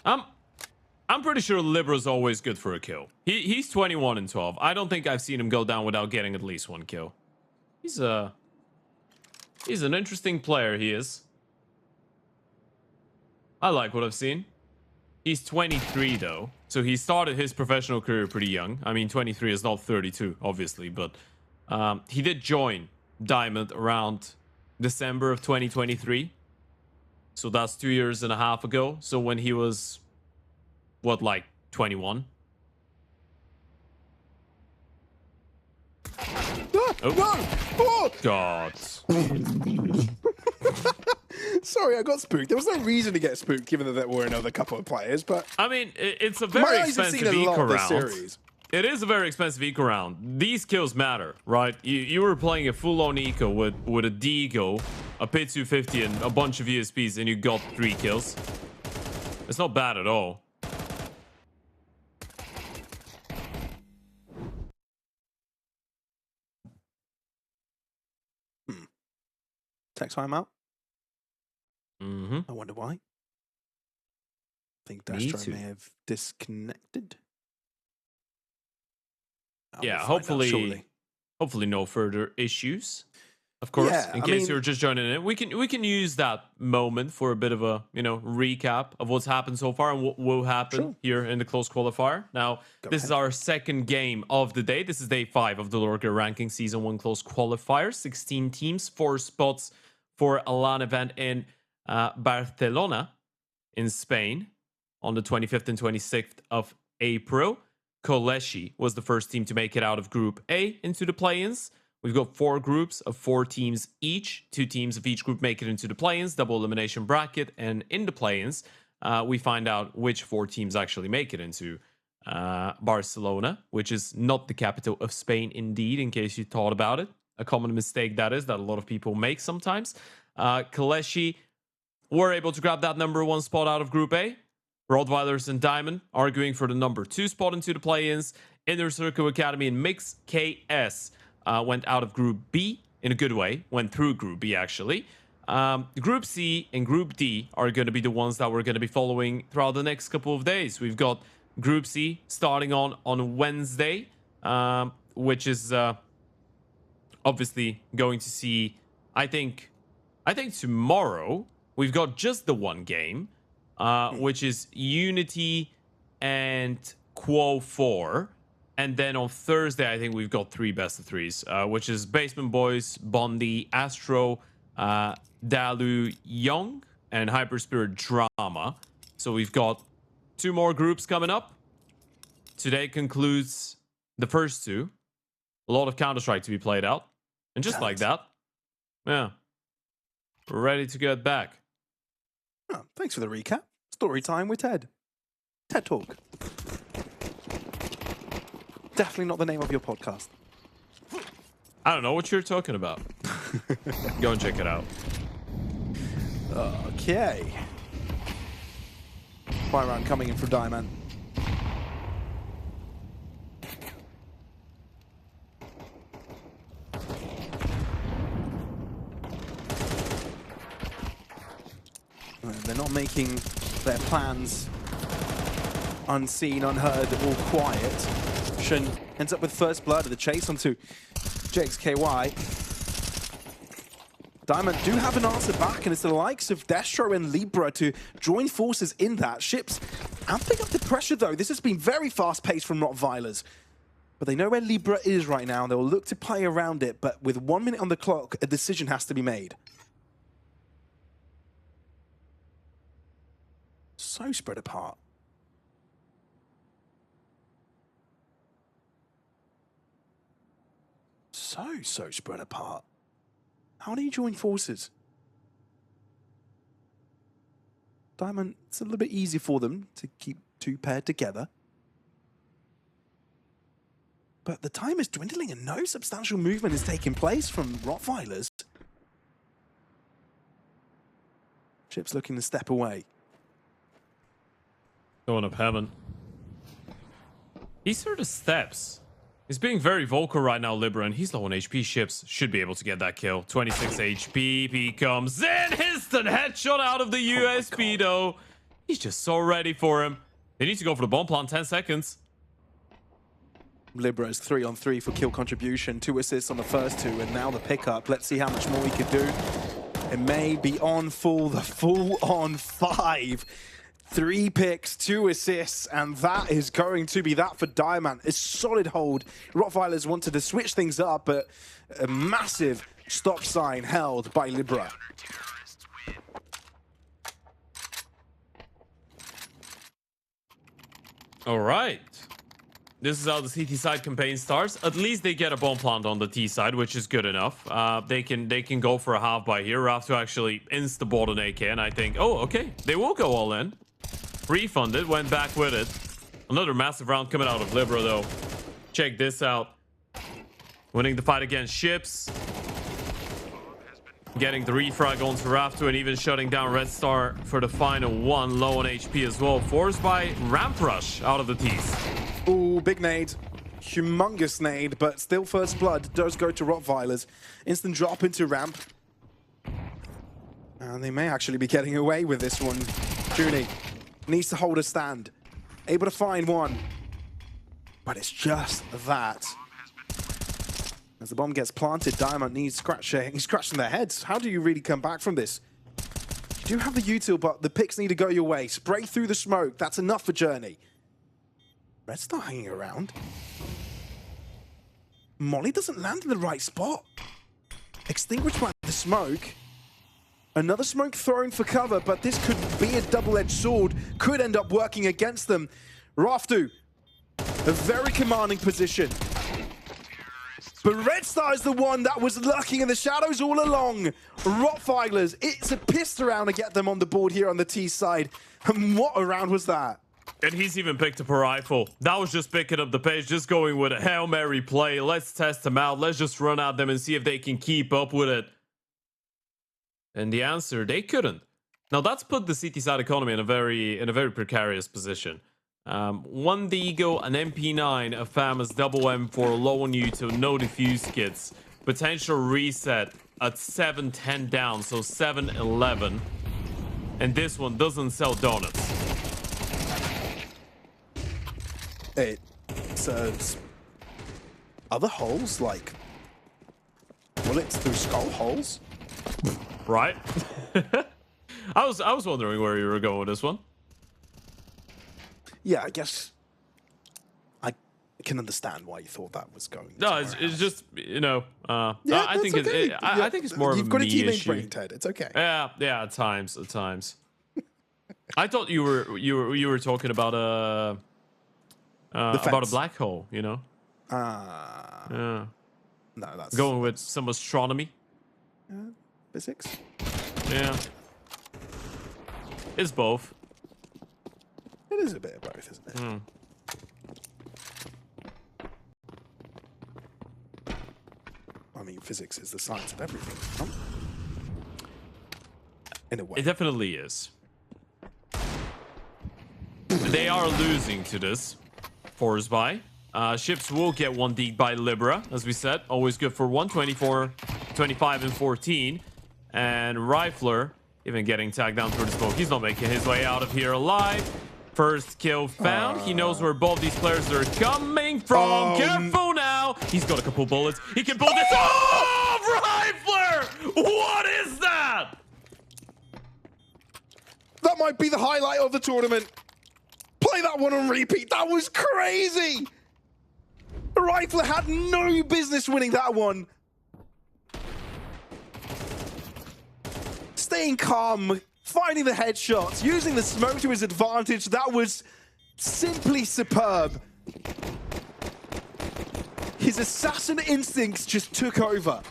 Speaker 1: I'm pretty sure Libra's always good for a kill. He's 21 and 12. I don't think I've seen him go down without getting at least 1 kill. He's an interesting player, he is. I like what I've seen. He's 23 though, so he started his professional career pretty young. I mean, 23 is not 32, obviously, but he did join Diamond around December of 2023. So that's 2.5 years ago. So when he was, what, like 21?
Speaker 2: Oh.
Speaker 1: God.
Speaker 2: Sorry, I got spooked. There was no reason to get spooked, given that there were another couple of players, but...
Speaker 1: I mean, it's a very expensive eco round.
Speaker 2: Series.
Speaker 1: It is a very expensive eco round. These kills matter, right? You were playing a full-on eco with a Deagle, a Pit 250, and a bunch of ESPs, and you got 3 kills. It's not bad at all.
Speaker 2: Tech timeout.
Speaker 1: Mm-hmm.
Speaker 2: I wonder why. I think Dastro may have disconnected.
Speaker 1: Yeah, hopefully no further issues. Of course,
Speaker 2: Yeah,
Speaker 1: in case you're just joining in, we can use that moment for a bit of a recap of what's happened so far and what will happen here in the closed qualifier. Now, this is our second game of the day. This is day 5 of the Lorgar Rankings Season 1 closed qualifier. 16 teams, 4 spots for a LAN event in Barcelona in Spain on the 25th and 26th of April. Koleshi was the first team to make it out of Group A into the play-ins. We've got 4 groups of 4 teams each. 2 teams of each group make it into the play-ins, double elimination bracket, and in the play-ins, we find out which 4 teams actually make it into Barcelona, which is not the capital of Spain indeed, in case you thought about it. A common mistake that is, that a lot of people make sometimes. Koleshi were able to grab that number 1 spot out of Group A. rottweilers and Diamond arguing for the number 2 spot into the play-ins. Inner Circle Academy and Mix KS went out of Group B in a good way. Went through Group B, actually. Group C and Group D are going to be the ones that we're going to be following throughout the next couple of days. We've got Group C starting on Wednesday, which is obviously going to see, I think tomorrow, we've got just the 1 game, which is Unity and Quo 4. And then on Thursday, I think we've got 3 best of 3s, which is Basement Boys, Bondi, Astro, Dalu Young, and Hyperspirit Drama. So we've got 2 more groups coming up. Today concludes the first 2. A lot of Counter-Strike to be played out. And just like that, yeah, we're ready to get back.
Speaker 2: Oh, thanks for the recap. Story time with Ted. TED Talk. Definitely not the name of your podcast.
Speaker 1: I don't know what you're talking about. Go and check it out.
Speaker 2: Okay. Fire round coming in for Diamant. making their plans unseen, unheard, or quiet. Shen ends up with first blood of the chase onto JXKY. Diamant do have an answer back, and it's the likes of Destro and Libra to join forces in that. Ships amping up the pressure, though. This has been very fast-paced from rottweilers. But they know where Libra is right now, and they'll look to play around it. But with 1 minute on the clock, a decision has to be made. So spread apart. So spread apart. How do you join forces? Diamond, it's a little bit easy for them to keep two paired together. But the time is dwindling and no substantial movement is taking place from rottweilers. Chip's looking to step away.
Speaker 1: Going up heaven. He sort of steps. He's being very vocal right now, Libra, and he's low on HP. Ships should be able to get that kill. 26 HP. He comes in. Instant headshot out of the USB, though. He's just so ready for him. They need to go for the bomb plant. 10 seconds.
Speaker 2: Libra's 3-on-3 for kill contribution. 2 assists on the first 2, and now the pickup. Let's see how much more he could do. It may be on full, the full on 5. 3 picks, 2 assists, and that is going to be that for Diamant. A solid hold. Rottweilers wanted to switch things up, but a massive stop sign held by Libra.
Speaker 1: All right. This is how the CT side campaign starts. At least they get a bomb plant on the T side, which is good enough. They can go for a half by here. Rafto actually insta-bought an AK, and I think, oh, okay, they will go all in. Refunded, went back with it. Another massive round coming out of Libra, though. Check this out. Winning the fight against Ships. Getting the refrag onto Rafto and even shutting down Red Star for the final one. Low on HP as well. Forced by Ramp Rush out of the T's.
Speaker 2: Ooh, big nade. Humongous nade, but still first blood does go to rottweilers. Instant drop into ramp. And they may actually be getting away with this one. Junie needs to hold a stand. Able to find one. But it's just that. As the bomb gets planted, Diamond needs scratching their heads. How do you really come back from this? You do have the util, but the picks need to go your way. Spray through the smoke. That's enough for Journey. Red Star hanging around. Molly doesn't land in the right spot. Extinguished by the smoke. Another smoke thrown for cover, but this could be a double-edged sword. Could end up working against them. Rafto, a very commanding position. But Red Star is the one that was lurking in the shadows all along. Rottweilers, it's a pissed around to get them on the board here on the T side. And what a round was that?
Speaker 1: And he's even picked up a rifle. That was just picking up the pace, just going with a Hail Mary play. Let's test them out. Let's just run at them and see if they can keep up with it. And the answer, they couldn't. Now that's put the CT side economy in a very precarious position. 1 Deagle, an MP9, a famous double M4, low on util, no defuse kits. Potential reset at 7-10 down, so 7-11. And this one doesn't sell donuts.
Speaker 2: It serves other holes, like bullets through skull holes.
Speaker 1: Right? I was wondering where you were going with this one.
Speaker 2: Yeah, I guess I can understand why you thought that was going.
Speaker 1: No, it's just, you know,
Speaker 2: yeah,
Speaker 1: I think
Speaker 2: okay.
Speaker 1: I think it's more of a me issue.
Speaker 2: You've got a teammate brain, Ted. It's okay.
Speaker 1: Yeah, at times. I thought you were talking about a black hole, you know. Yeah.
Speaker 2: No, that's
Speaker 1: going with some astronomy.
Speaker 2: Physics.
Speaker 1: Yeah. It's both.
Speaker 2: It is a bit of both, isn't it? I mean, physics is the science of everything. Huh? In a way.
Speaker 1: It definitely is. They are losing to this. Force by. Ships will get 1 deed by Libra, as we said. Always good for 124, 25, and 14. And Rifler Even getting tagged down through the smoke. He's not making his way out of here alive. First kill found. He knows where both these players are coming from. Careful now. He's got a couple bullets. He can pull this off. Rifler! What is that?
Speaker 2: That might be the highlight of the tournament. Play that one on repeat. That was crazy. The Rifler had no business winning that one. Staying calm, finding the headshots, using the smoke to his advantage. That was simply superb. His assassin instincts just took over.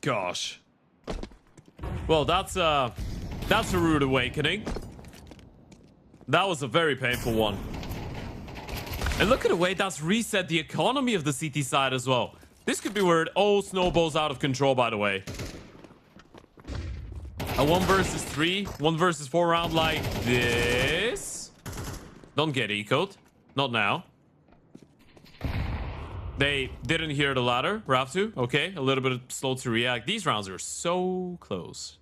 Speaker 1: Gosh. Well, that's a rude awakening. That was a very painful one. And look at the way that's reset the economy of the CT side as well. This could be where it all snowballs out of control, by the way. A 1 versus 3, 1 versus 4 round like this. Don't get ecoed. Not now. They didn't hear the ladder. Raftu, okay. A little bit slow to react. These rounds are so close.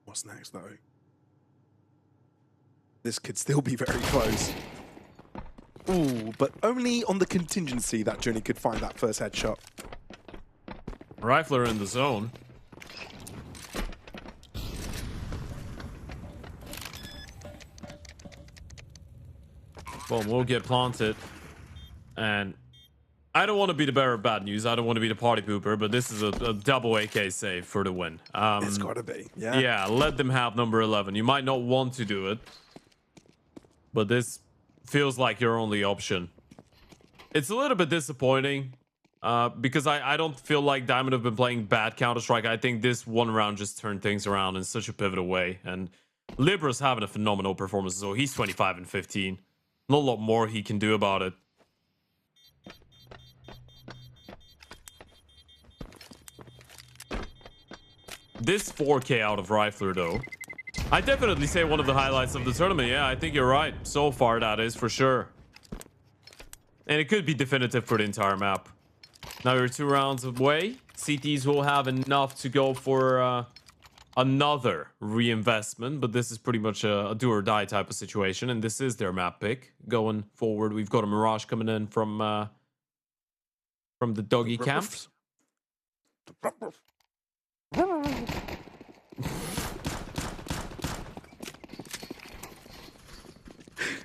Speaker 2: What's next, though? This could still be very close. Ooh, but only on the contingency that Journey could find that first headshot.
Speaker 1: Rifler in the zone. Boom, we'll get planted. And I don't want to be the bearer of bad news. I don't want to be the party pooper, but this is a double AK save for the win.
Speaker 2: It's gotta be, yeah.
Speaker 1: Yeah, let them have number 11. You might not want to do it, but this feels like your only option. It's a little bit disappointing because I don't feel like Diamond have been playing bad Counter-Strike. I think this one round just turned things around in such a pivotal way. And Libra's having a phenomenal performance, so he's 25 and 15. Not a lot more he can do about it. This 4K out of Rifler, though, I definitely say one of the highlights of the tournament. Yeah, I think you're right. So far, that is for sure. And it could be definitive for the entire map. Now we're 2 rounds away. CTs will have enough to go for another reinvestment, but this is pretty much a do or die type of situation, and this is their map pick going forward. We've got a Mirage coming in from the doggy camps.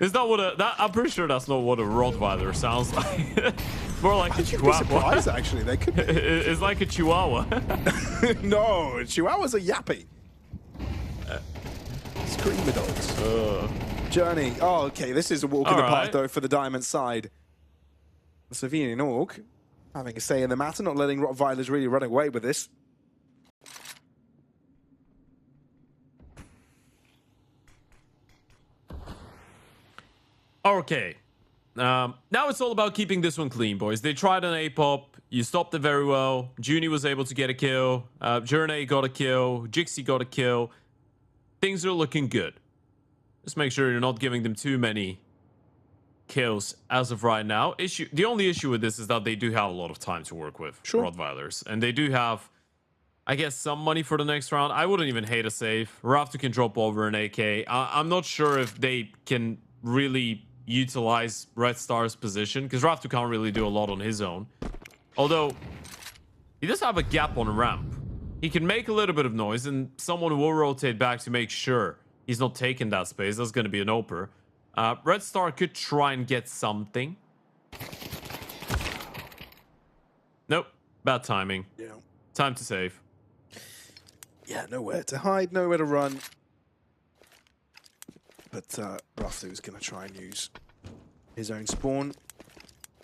Speaker 1: Is that what I'm pretty sure that's not what a rottweiler sounds like. More like a chihuahua.
Speaker 2: Surprised, actually, they could be.
Speaker 1: It's like a chihuahua.
Speaker 2: No, chihuahuas are yappy. Screamer dogs. Journey. Oh, okay. This is a walk in the park, though, for the Diamond side. The Slovenian Orc having a say in the matter, not letting rottweilers really run away with this.
Speaker 1: Okay. Now it's all about keeping this one clean, boys. They tried an A-pop. You stopped it very well. Junie was able to get a kill. Journey got a kill. Jixie got a kill. Things are looking good. Just make sure you're not giving them too many kills as of right now. The only issue with this is that they do have a lot of time to work with, rottweilers. And they do have, I guess, some money for the next round. I wouldn't even hate a save. Raftu can drop over an AK. I'm not sure if they can really utilize Red Star's position, because Raftu can't really do a lot on his own. Although, he does have a gap on a ramp. He can make a little bit of noise, and someone will rotate back to make sure he's not taking that space. That's going to be an oper. Red Star could try and get something. Nope. Bad timing.
Speaker 2: Yeah.
Speaker 1: Time to save.
Speaker 2: Yeah, nowhere to hide, nowhere to run. But Raftu's going to try and use his own spawn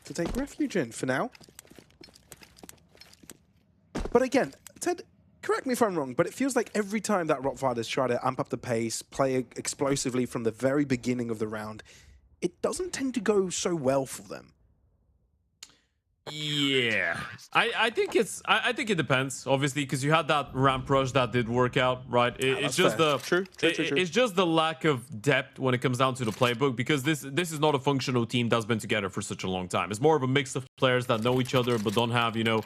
Speaker 2: to take refuge in for now. But again, Ted, correct me if I'm wrong, but it feels like every time that rottweilers try to amp up the pace, play explosively from the very beginning of the round, it doesn't tend to go so well for them.
Speaker 1: Yeah, I think I think it depends, obviously, because you had that ramp rush that did work out, right? It's just
Speaker 2: fair.
Speaker 1: true. It's just the lack of depth when it comes down to the playbook, because this is not a functional team that's been together for such a long time. It's more of a mix of players that know each other but don't have, you know,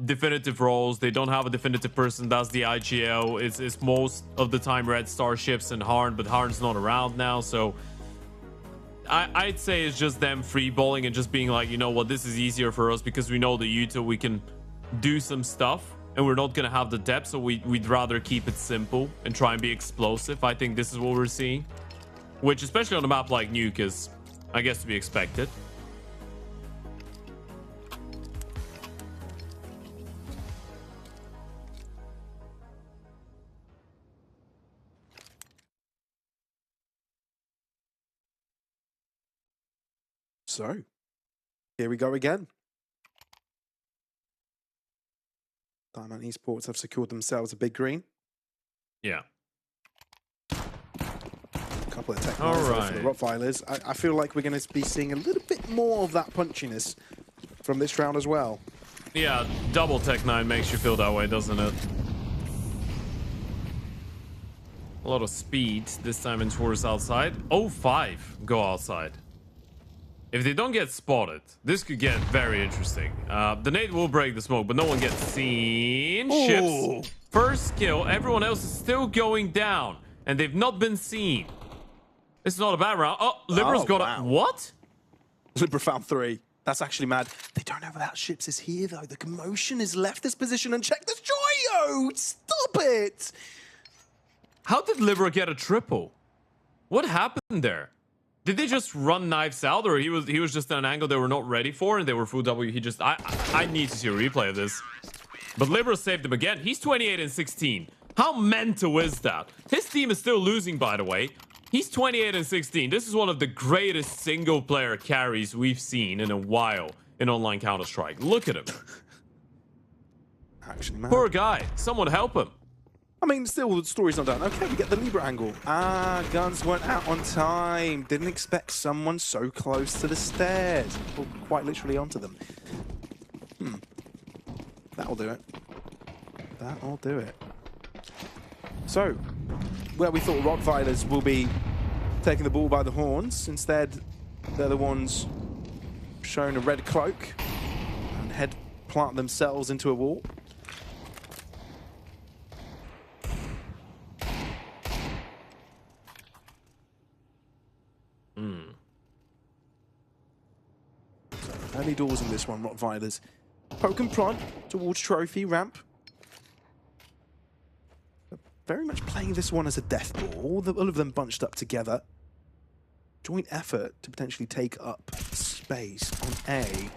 Speaker 1: definitive roles. They don't have a definitive person that's the IGL. It's most of the time Red Starships and Harn, but Harn's not around now, so I'd say it's just them free balling and just being like, you know what, this is easier for us because we know the Utah, we can do some stuff and we're not going to have the depth, so we'd rather keep it simple and try and be explosive. I think this is what we're seeing, which especially on a map like Nuke is, I guess, to be expected.
Speaker 2: So, here we go again. Diamant Esports have secured themselves a big green.
Speaker 1: Yeah.
Speaker 2: A couple of tech for the Rottweilers. I feel like we're going to be seeing a little bit more of that punchiness from this round as well.
Speaker 1: Yeah, double Tech 9 makes you feel that way, doesn't it? A lot of speed this time in towards outside. 0-5 go outside. If they don't get spotted, this could get very interesting. The nade will break the smoke, but no one gets seen.
Speaker 2: Ooh.
Speaker 1: Ships. First kill. Everyone else is still going down, and they've not been seen. It's not a bad round. Oh, Libra's got a... What?
Speaker 2: Libra found 3. That's actually mad. They don't know that Ships is here, though. The commotion has left this position, and check this Joyo! Stop it!
Speaker 1: How did Libra get a triple? What happened there? Did they just run knives out, or he was just at an angle they were not ready for and they were full W? He just... I need to see a replay of this. But Libra saved him again. He's 28 and 16. How mental is that? His team is still losing, by the way. He's 28 and 16. This is one of the greatest single-player carries we've seen in a while in online Counter-Strike. Look at him.
Speaker 2: Actually, man.
Speaker 1: Poor guy. Someone help him.
Speaker 2: I mean, still, the story's not done. Okay, we get the Libra angle. Guns weren't out on time. Didn't expect someone so close to the stairs. Well, quite literally onto them. That'll do it. That'll do it. So, where we thought Rottweilers will be taking the ball by the horns, instead, they're the ones showing a red cloak and head plant themselves into a wall. Early doors in this one, Rottweilers. Poke and prod towards trophy ramp. Very much playing this one as a death ball. All of them bunched up together. Joint effort to potentially take up space on A.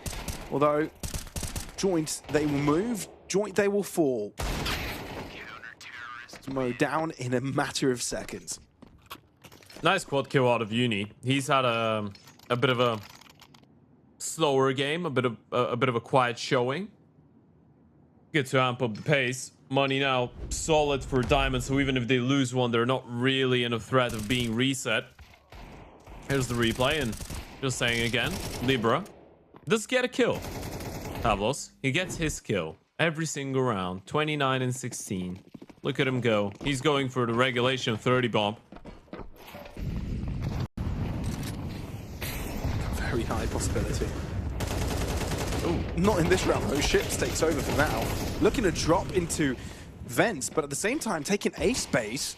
Speaker 2: Although, joint, they will move. Joint, they will fall. Mow down in a matter of seconds.
Speaker 1: Nice quad kill out of Uni. He's had a bit of a slower game, a bit of a quiet showing. Get to amp up the pace. Money now solid for Diamond, so even if they lose one, they're not really in a threat of being reset. Here's the replay, and just saying again, Libra does get a kill. Pavlos, he gets his kill every single round. 29 and 16. Look at him go. He's going for the regulation 30 bomb.
Speaker 2: Very high possibility. Ooh, not in this round though. Ships takes over for now. Looking to drop into vents, but at the same time taking A space.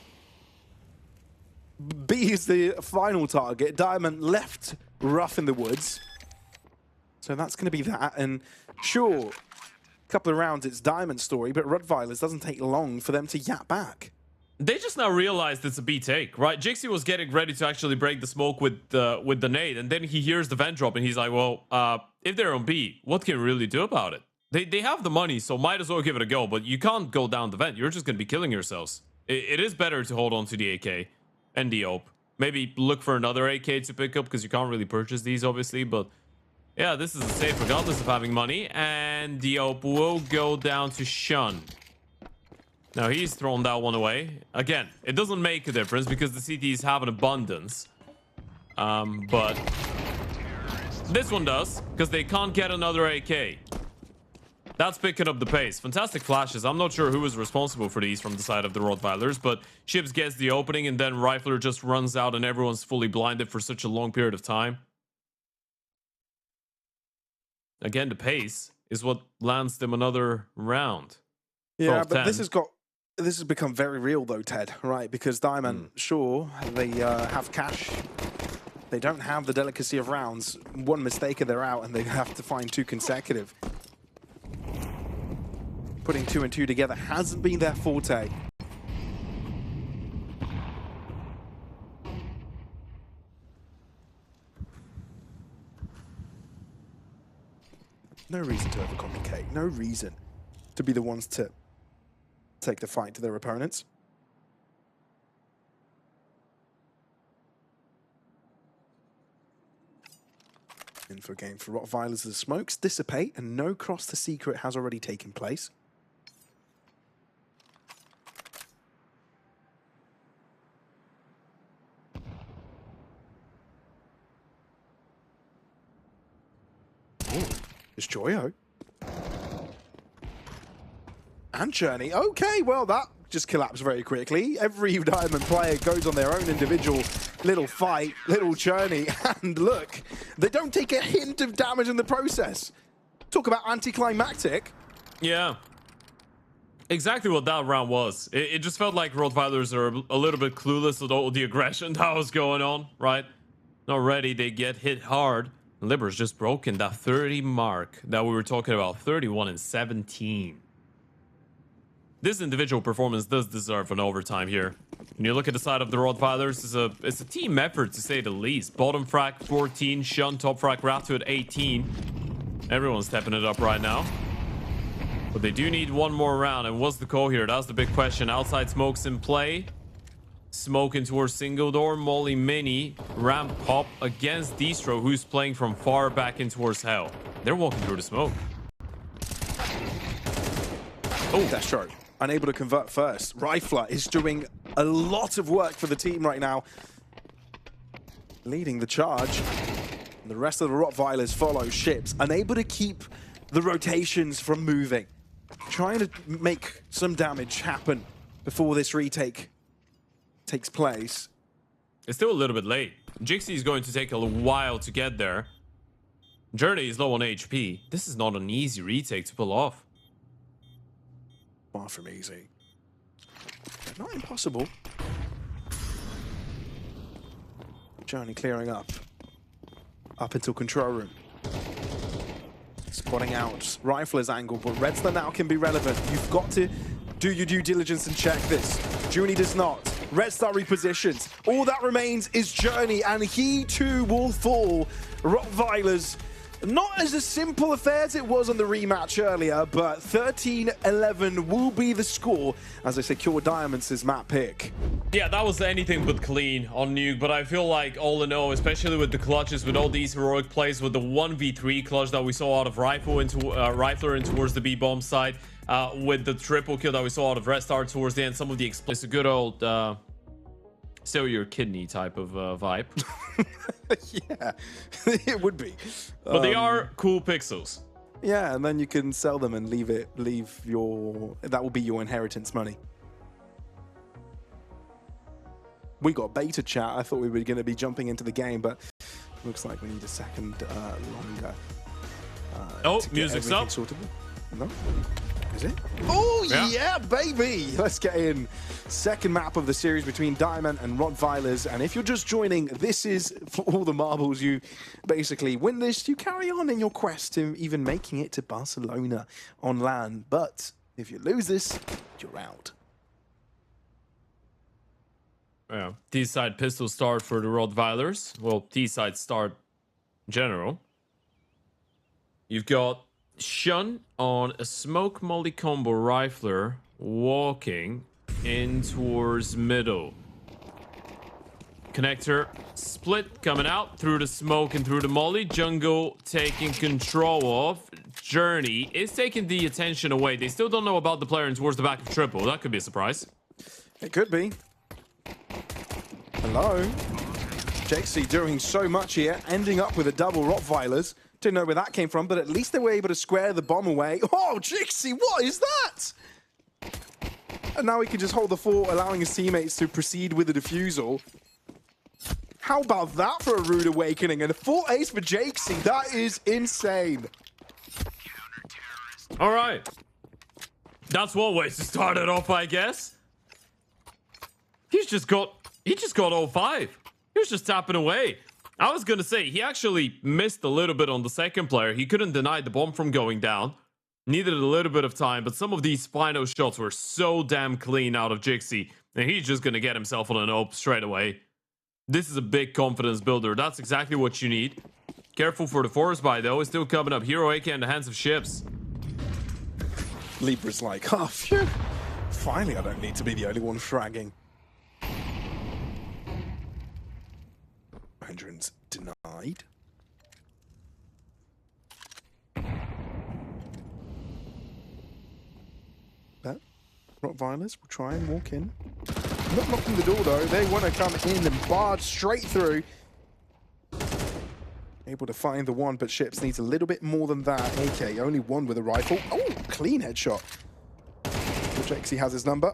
Speaker 2: B is the final target. Diamond left rough in the woods. So that's going to be that. And sure, a couple of rounds it's Diamond's story, but Rottweilers doesn't take long for them to yap back.
Speaker 1: They just now realized it's a B take, right? Jixi was getting ready to actually break the smoke with the nade, and then he hears the vent drop, and he's like, well, if they're on B, what can we really do about it? They have the money, so might as well give it a go, but you can't go down the vent. You're just going to be killing yourselves. It is better to hold on to the AK and the AWP. Maybe look for another AK to pick up, because you can't really purchase these, obviously, but yeah, this is a safe regardless of having money, and the AWP will go down to Shun. Now he's thrown that one away. Again, it doesn't make a difference because the CTs have an abundance. But This one does, because they can't get another AK. That's picking up the pace. Fantastic flashes. I'm not sure who was responsible for these from the side of the rottweilers, but Chips gets the opening, and then Rifler just runs out, and everyone's fully blinded for such a long period of time. Again, the pace is what lands them another round.
Speaker 2: Yeah, but this has become very real though, Ted, right? Because Diamant, sure, they have cash. They don't have the delicacy of rounds. One mistake and they're out, and they have to find 2 consecutive. Putting 2 and 2 together hasn't been their forte. No reason to overcomplicate. No reason to be the ones to take the fight to their opponents. Info game for rottweilers as the smokes dissipate and no cross to secret has already taken place. It's Joyo. And Journey. Okay, well, that just collapsed very quickly. Every Diamond player goes on their own individual little fight, little journey. And look, they don't take a hint of damage in the process. Talk about anticlimactic.
Speaker 1: Yeah. Exactly what that round was. It just felt like rottweilers are a little bit clueless with all the aggression that was going on, right? Already they get hit hard. Liber's just broken that 30 mark that we were talking about, 31 and 17. This individual performance does deserve an overtime here. When you look at the side of the rottweilers, it's a team effort to say the least. Bottom frag 14, Shun top frag Raptor at 18. Everyone's stepping it up right now. But they do need one more round, and what's the call here? That's the big question. Outside smokes in play. Smoking towards single door, Molly Mini, ramp pop against Distro, who's playing from far back in towards hell. They're walking through the smoke.
Speaker 2: Oh, that's true. Unable to convert first. Rifler is doing a lot of work for the team right now. Leading the charge. And the rest of the rottweilers follow Ships. Unable to keep the rotations from moving. Trying to make some damage happen before this retake takes place.
Speaker 1: It's still a little bit late. Jixie is going to take a while to get there. Journey is low on HP. This is not an easy retake to pull off.
Speaker 2: Far from easy. But not impossible. Journey clearing up. Up until control room. Spotting out Rifler's angle, but Redstone now can be relevant. You've got to do your due diligence and check this. Junie does not. Red Star repositions. All that remains is Journey, and he too will fall. rottweilers, not as a simple affair as it was on the rematch earlier, but 13-11 will be the score as they secure Diamants' map pick.
Speaker 1: Yeah, that was anything but clean on Nuke, but I feel like all in all, especially with the clutches, with all these heroic plays, with the 1v3 clutch that we saw out of Rifler and towards the B-bomb side, with the triple kill that we saw out of Red Star towards the end, some of the it's a good old sell your kidney type of vibe.
Speaker 2: Yeah, it would be.
Speaker 1: But they are cool pixels.
Speaker 2: Yeah, and then you can sell them and leave your, that will be your inheritance money. We got beta chat. I thought we were going to be jumping into the game, but looks like we need a second longer.
Speaker 1: Oh, music's up.
Speaker 2: Sorted. No? Is it? Oh, yeah, baby! Let's get in. Second map of the series between Diamant and rottweilers. And if you're just joining, this is for all the marbles. You basically win this, you carry on in your quest to even making it to Barcelona on LAN. But if you lose this, you're out.
Speaker 1: Yeah. T-side pistol start for the rottweilers. Well, T-side start in general. You've got Shun on a smoke molly combo rifler walking in towards middle. Connector split coming out through the smoke and through the molly. Jungle taking control of. Journey is taking the attention away. They still don't know about the player in towards the back of triple. That could be a surprise.
Speaker 2: It could be. Hello? JC doing so much here, ending up with a double rottweilers. Didn't know where that came from, but at least they were able to square the bomb away. Oh, Jixie, what is that? And now he can just hold the fort, allowing his teammates to proceed with the defusal. How about that for a rude awakening? And a full ace for Jixie. That is insane.
Speaker 1: All right. That's one way to start it off, I guess. He just got all 5. He was just tapping away. I was going to say, he actually missed a little bit on the second player. He couldn't deny the bomb from going down. Needed a little bit of time, but some of these final shots were so damn clean out of Jixie. And he's just going to get himself on an ope straight away. This is a big confidence builder. That's exactly what you need. Careful for the forest buy, though. It's still coming up. Hero AK in the hands of ships.
Speaker 2: Libra's like, oh, phew. Finally, I don't need to be the only one fragging. Hydrants denied. But rottweilers will try and walk in. Not knocking the door though. They want to come in and barge straight through. Able to find the one, but Ships needs a little bit more than that. AK only one with a rifle. Oh, clean headshot. Jexy has his number.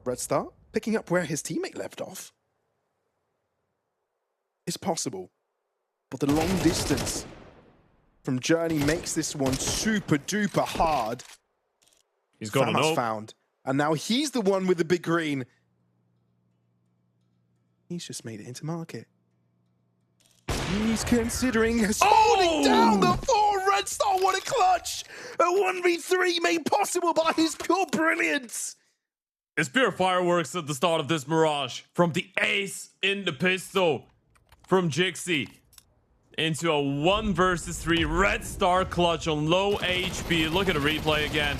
Speaker 2: Red Star picking up where his teammate left off. It's possible, but the long distance from Journey makes this one super duper hard.
Speaker 1: He's got an ope.
Speaker 2: Found, and now he's the one with the big green. He's just made it into market. He's considering holding down the 4 Red Star. What a clutch! A 1v3 made possible by his pure brilliance.
Speaker 1: It's pure fireworks at the start of this Mirage. From the ace in the pistol from Jixie into a 1 versus 3 Red Star clutch on low HP. Look at the replay again.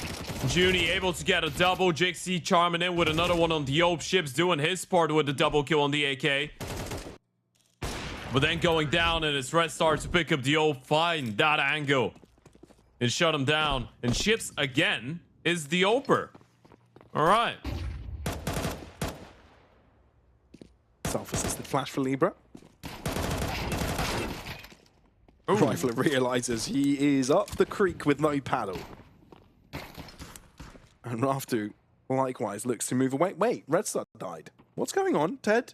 Speaker 1: Junie able to get a double. Jixie charming in with another one on the Ope. Ships doing his part with the double kill on the AK. But then going down, and it's Red Star to pick up the Ope. Find that angle and shut him down. And Ships again is the Oper. All right.
Speaker 2: Self-assisted flash for Libra.
Speaker 1: Ooh.
Speaker 2: Rifler realizes he is up the creek with no paddle. And Raftu likewise looks to move away. Wait, Red Star died. What's going on, Ted?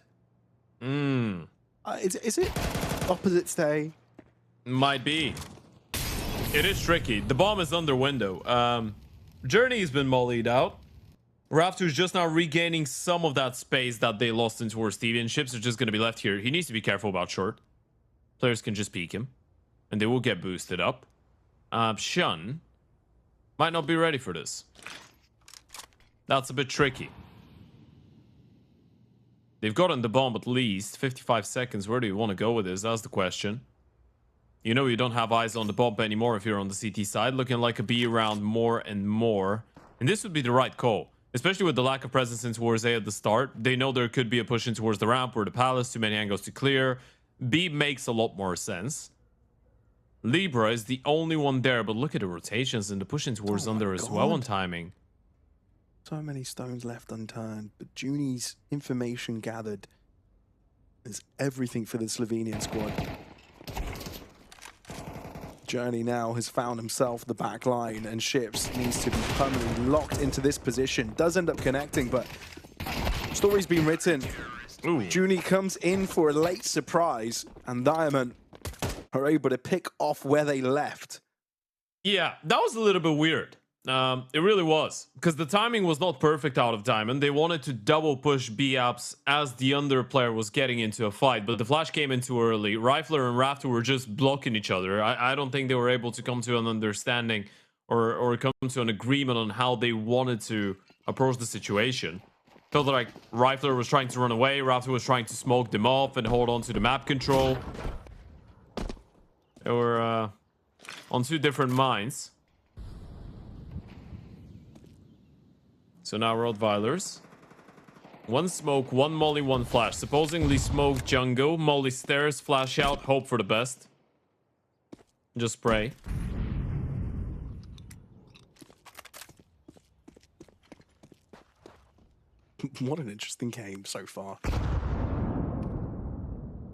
Speaker 2: Is it opposite stay?
Speaker 1: Might be. It is tricky. The bomb is under window. Journey's been mollied out. Raftu's just now regaining some of that space that they lost in towards Stevie, and Ships are just going to be left here. He needs to be careful about short. Players can just peek him, and they will get boosted up. Shun might not be ready for this. That's a bit tricky. They've gotten the bomb at least. 55 seconds. Where do you want to go with this? That's the question. You know you don't have eyes on the bomb anymore if you're on the CT side. Looking like a B round more and more. And this would be the right call. Especially with the lack of presence in towards A at the start. They know there could be a push in towards the ramp or the palace. Too many angles to clear. B makes a lot more sense. Libra is the only one there. But look at the rotations and the push in towards under as well on timing.
Speaker 2: So many stones left unturned, but Junie's information gathered is everything for the Slovenian squad. Journey now has found himself the back line, and Ships needs to be permanently locked into this position. Does end up connecting, but story's been written.
Speaker 1: Ooh.
Speaker 2: Junie comes in for a late surprise, and Diamant are able to pick off where they left.
Speaker 1: Yeah, that was a little bit weird. It really was, because the timing was not perfect out of Diamond. They wanted to double push B-apps as the under player was getting into a fight, but the flash came in too early. Rifler and Rafter were just blocking each other. I don't think they were able to come to an understanding or come to an agreement on how they wanted to approach the situation. Felt like Rifler was trying to run away, Rafter was trying to smoke them off and hold on to the map control. They were on two different minds. So now rottweilers. One smoke, one molly, one flash. Supposedly smoke jungle, molly stairs, flash out, hope for the best. Just pray.
Speaker 2: What an interesting game so far.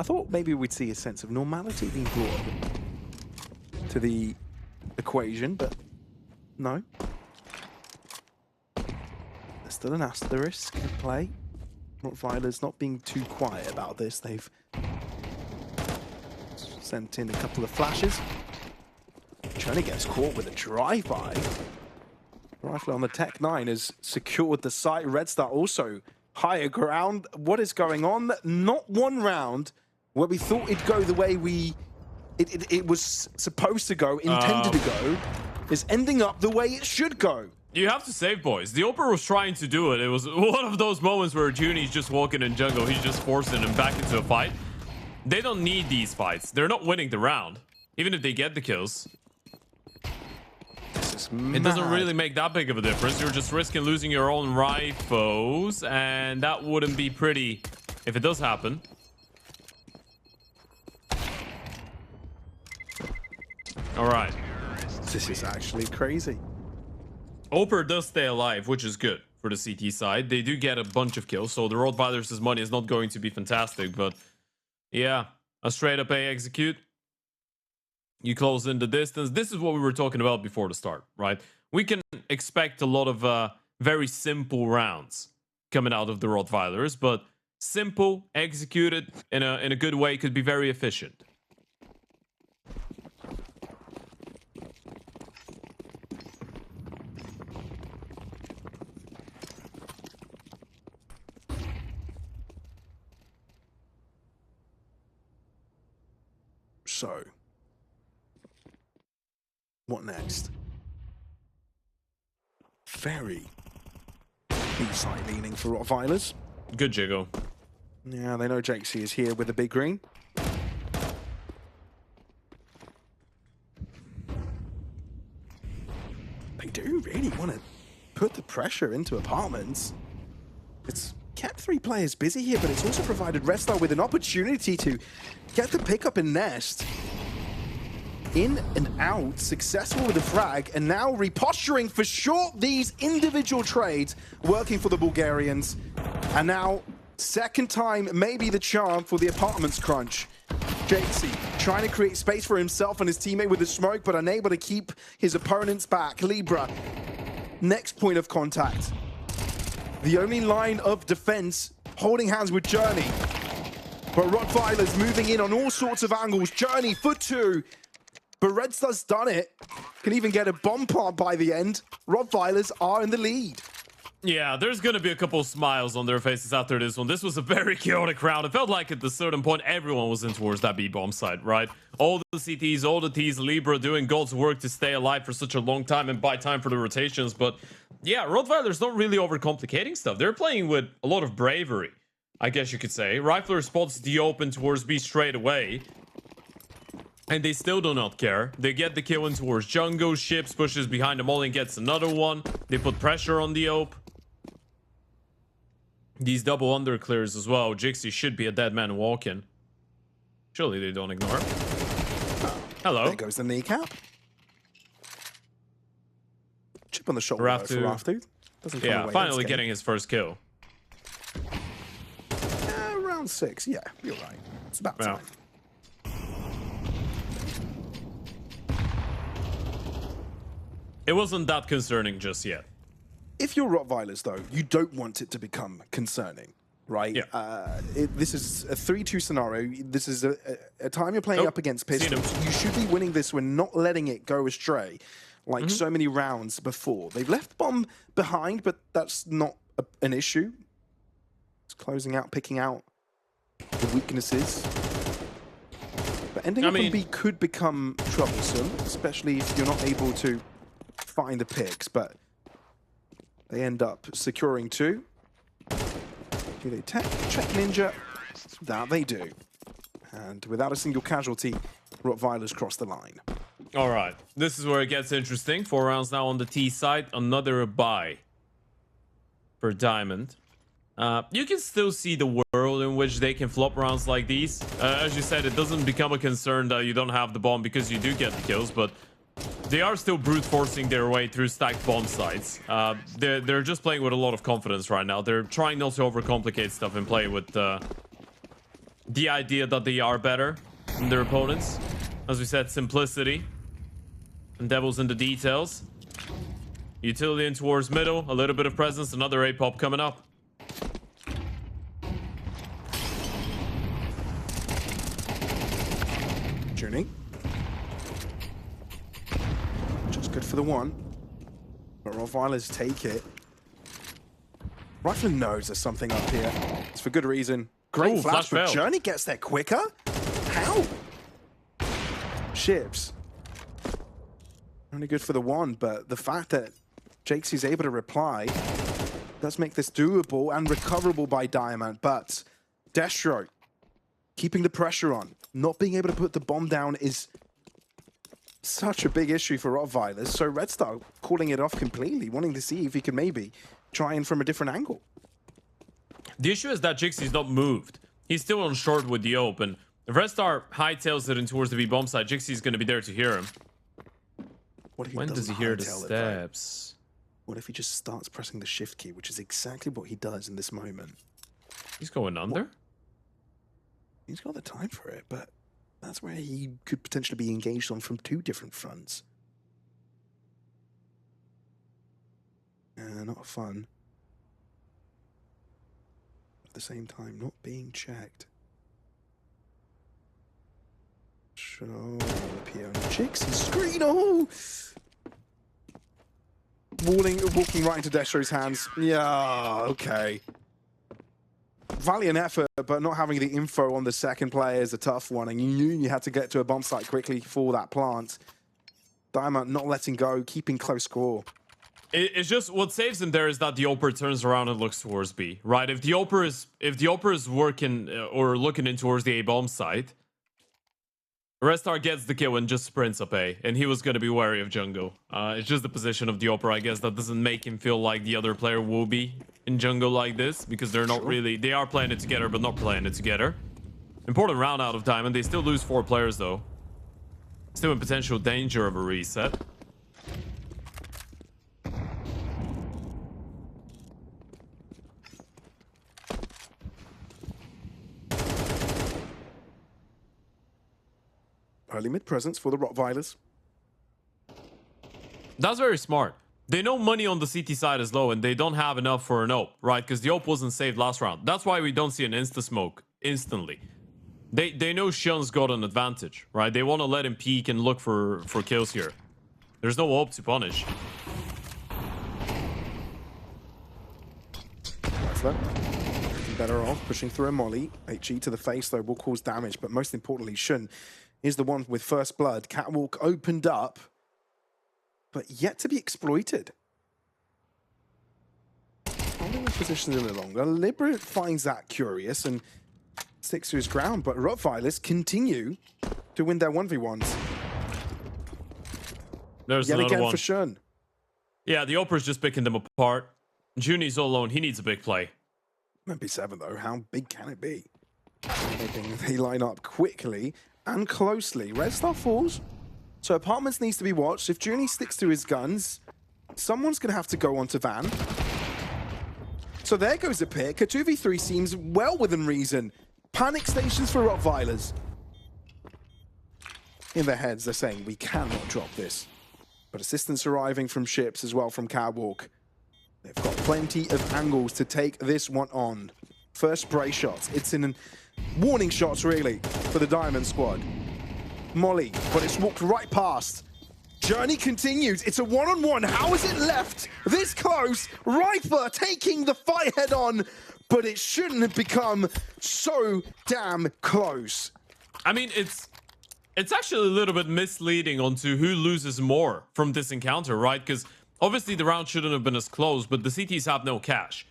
Speaker 2: I thought maybe we'd see a sense of normality being brought to the equation, but no. There's still an asterisk in play. rottweilers not being too quiet about this. They've sent in a couple of flashes. Journey gets caught with a drive-by. Rifler on the Tech 9 has secured the site. Red Star also higher ground. What is going on? Not one round where we thought it'd go the way it was supposed to go, intended to go, is ending up the way it should go.
Speaker 1: You have to save, boys. The Oper was trying to do it. It was one of those moments where Junie's just walking in jungle. He's just forcing him back into a fight. They don't need these fights. They're not winning the round, even if they get the kills. It doesn't really make that big of a difference. You're just risking losing your own rifles, and that wouldn't be pretty if it does happen. All right.
Speaker 2: This is actually crazy.
Speaker 1: Oper does stay alive, which is good for the CT side. They do get a bunch of kills, so the rottweilers' money is not going to be fantastic, but yeah, a straight up A execute. You close in the distance. This is what we were talking about before the start, right? We can expect a lot of very simple rounds coming out of the rottweilers, but simple, executed in a good way could be very efficient.
Speaker 2: So, what next? Very B-side leaning for rottweilers.
Speaker 1: Good jiggle.
Speaker 2: Yeah, they know Jakesy is here with the big green. They do really want to put the pressure into apartments. It's kept 3 players busy here, but it's also provided Red Star with an opportunity to get the pickup in Nest. In and out, successful with the frag, and now reposturing for short these individual trades working for the Bulgarians. And now, second time, maybe the charm for the apartments crunch. Jakesy trying to create space for himself and his teammate with the smoke, but unable to keep his opponents back. Libra, next point of contact. The only line of defense holding hands with Journey. But rottweilers moving in on all sorts of angles. Journey for 2. But Red Star's done it. Can even get a bomb plant by the end. rottweilers are in the lead.
Speaker 1: Yeah, there's going to be a couple of smiles on their faces after this one. This was a very chaotic round. It felt like at a certain point, everyone was in towards that B-bomb side, right? All the CTs, all the Ts, Libra doing God's work to stay alive for such a long time and buy time for the rotations. But yeah, rottweilers not really overcomplicating stuff. They're playing with a lot of bravery, I guess you could say. Rifler spots the open towards B straight away. And they still do not care. They get the kill in towards jungle. Ships pushes behind them all and gets another one. They put pressure on the Ope. These double under clears as well. Jixie should be a dead man walking. Surely they don't ignore him. Hello.
Speaker 2: There goes the kneecap. Chip on the shoulder for Raftu. Doesn't come away
Speaker 1: finally getting his first kill.
Speaker 2: Round 6. Yeah, you're right. It's about time.
Speaker 1: It wasn't that concerning just yet.
Speaker 2: If you're rottweilers, though, you don't want it to become concerning, right?
Speaker 1: Yeah.
Speaker 2: This is a 3-2 scenario. This is a time you're playing up against Pistols. You should be winning this one, not letting it go astray, like so many rounds before. They've left bomb behind, but that's not an issue. It's closing out, picking out the weaknesses. But ending up on B could become troublesome, especially if you're not able to find the picks, but they end up securing 2. Do they check Ninja? That they do. And without a single casualty, rottweilers cross the line.
Speaker 1: All right, this is where it gets interesting. 4 rounds now on the T side. Another buy for Diamant. You can still see the world in which they can flop rounds like these. As you said, it doesn't become a concern that you don't have the bomb because you do get the kills, but they are still brute forcing their way through stacked bomb sites. They're just playing with a lot of confidence right now. They're trying not to overcomplicate stuff and play with the idea that they are better than their opponents. As we said, simplicity and devil's in the details. Utility in towards middle, a little bit of presence, another A-pop coming up.
Speaker 2: Journey. Just good for the one. But rottweilers take it. Rifler knows there's something up here. It's for good reason. Great flash, but Journey gets there quicker? How? Ships. Only good for the one, but the fact that Jakesy's able to reply does make this doable and recoverable by Diamant, but Destro keeping the pressure on. Not being able to put the bomb down is such a big issue for rottweilers, so Red Star calling it off completely, wanting to see if he can maybe try in from a different angle.
Speaker 1: The issue is that Jixie's not moved. He's still on short with the open. If Red Star hightails it in towards the B bomb side, Jixie's going to be there to hear him.
Speaker 2: What if
Speaker 1: when does he hear the steps?
Speaker 2: What if he just starts pressing the shift key, which is exactly what he does in this moment?
Speaker 1: He's going under?
Speaker 2: He's got the time for it, but that's where he could potentially be engaged on from two different fronts. Not fun. At the same time, not being checked. Show Pione Jixie screen. Oh! Walking right into Destro's hands. Yeah, okay. Valiant effort, but not having the info on the second player is a tough one, and you knew you had to get to a bomb site quickly for that plant. Diamant not letting go, keeping close score.
Speaker 1: It's just what saves him there is that the Oper turns around and looks towards B, right? If the Oper is working or looking in towards the A bomb site, Red Star gets the kill and just sprints up A, and he was going to be wary of jungle. It's just the position of the Oper, I guess, that doesn't make him feel like the other player will be in jungle like this, because they're not really, they are playing it together, but not playing it together. Important round out of Diamond. They still lose 4 players, though. Still in potential danger of a reset.
Speaker 2: Early mid presence for the rottweilers.
Speaker 1: That's very smart. They know money on the CT side is low, and they don't have enough for an AWP, right? Because the AWP wasn't saved last round. That's why we don't see an insta-smoke instantly. They know Shun's got an advantage, right? They want to let him peek and look for kills here. There's no AWP to punish.
Speaker 2: Rifler, better off pushing through a molly. HE to the face, though, will cause damage, but most importantly, Shun is the one with first blood. Catwalk opened up, but yet to be exploited. Holding the position a little longer. Libra finds that curious and sticks to his ground, but rottweilers continue to win their 1v1s.
Speaker 1: There's
Speaker 2: yet
Speaker 1: another
Speaker 2: again
Speaker 1: one
Speaker 2: for Shun.
Speaker 1: Yeah, the Oprah's just picking them apart. Junie's all alone. He needs a big play.
Speaker 2: MP7, though, how big can it be? Hoping they line up quickly and closely. Red Star falls, so Apartments needs to be watched. If Junie sticks to his guns, someone's going to have to go onto Van. So there goes a pick. A 2v3 seems well within reason. Panic stations for rottweilers. In their heads, they're saying, we cannot drop this. But assistance arriving from ships as well from Catwalk. They've got plenty of angles to take this one on. First spray shots. It's in warning shots, really, for the Diamond squad. Molly, but it's walked right past. Journey continues. It's a one-on-one. How is it left this close? Rifer taking the fight head on, but it shouldn't have become so damn close.
Speaker 1: I mean, it's actually a little bit misleading onto who loses more from this encounter, right? Because obviously the round shouldn't have been as close, but the CTs have no cash.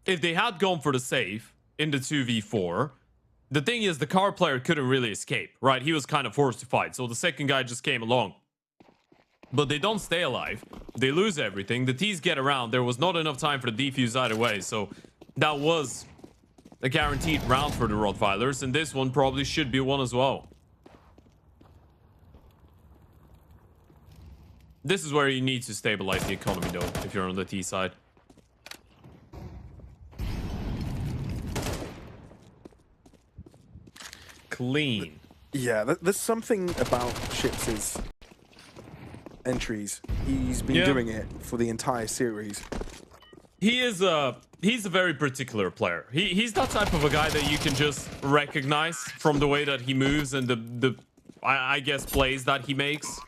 Speaker 1: If they had gone for the save in the 2v4, the thing is the car player couldn't really escape, right? He was kind of forced to fight, so the second guy just came along. But they don't stay alive. They lose everything. The T's get around. There was not enough time for the defuse either way, so that was a guaranteed round for the rottweilers, and this one probably should be one as well. This is where you need to stabilize the economy, though, if you're on the T side. clean.
Speaker 2: Yeah, there's something about Ships' entries. He's been doing it for the entire series.
Speaker 1: He's a very particular player. He's that type of a guy that you can just recognize from the way that he moves and the I guess plays that he makes.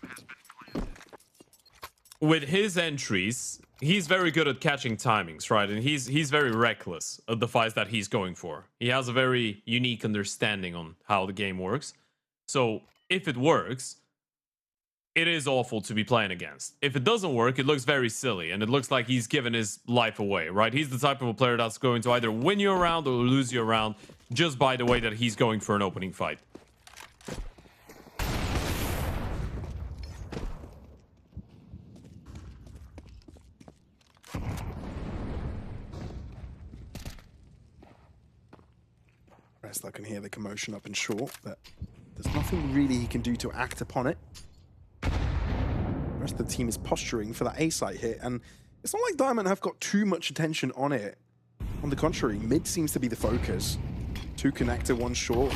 Speaker 1: With his entries, he's very good at catching timings, right? And he's very reckless at the fights that he's going for. He has a very unique understanding on how the game works. So if it works, it is awful to be playing against. If it doesn't work, it looks very silly, and it looks like he's given his life away, right? He's the type of a player that's going to either win you a round or lose you a round just by the way that he's going for an opening fight.
Speaker 2: I can hear the commotion up in short, but there's nothing really he can do to act upon it. The rest of the team is posturing for that A site hit, and it's not like Diamant have got too much attention on it. On the contrary, mid seems to be the focus. 2 connector, 1 short.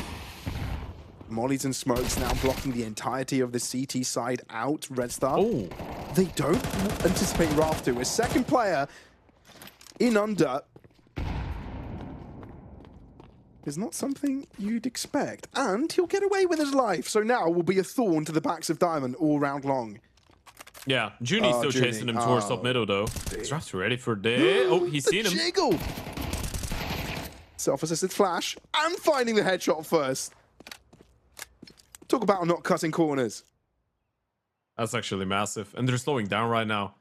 Speaker 2: Mollies and smokes now blocking the entirety of the CT side out. Red Star.
Speaker 1: Oh,
Speaker 2: they don't anticipate Raft to. A second player in under is not something you'd expect. And he'll get away with his life. So now will be a thorn to the backs of Diamond all round long.
Speaker 1: yeah. Junie's still
Speaker 2: Junie.
Speaker 1: chasing him towards top middle, though. Is Raft ready for this? Oh, he's seen him.
Speaker 2: Jiggle! Self-assisted flash and finding the headshot first. Talk about not cutting corners.
Speaker 1: That's actually massive. And they're slowing down right now.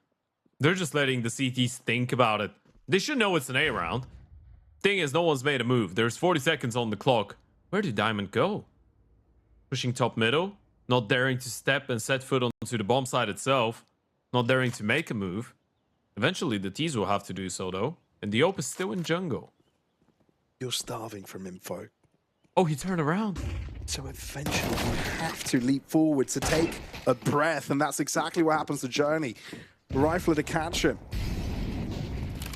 Speaker 1: They're just letting the CTs think about it. They should know it's an A round. Thing is, no one's made a move. There's 40 seconds on the clock. Where did Diamond go? Pushing top middle. Not daring to step and set foot onto the bomb site itself. Not daring to make a move. Eventually, the T's will have to do so, though. And the Ope is still in jungle.
Speaker 2: You're starving from info.
Speaker 1: Oh, he turned around.
Speaker 2: So eventually you have to leap forward to take a breath, and that's exactly what happens to Journey. Rifler to catch him.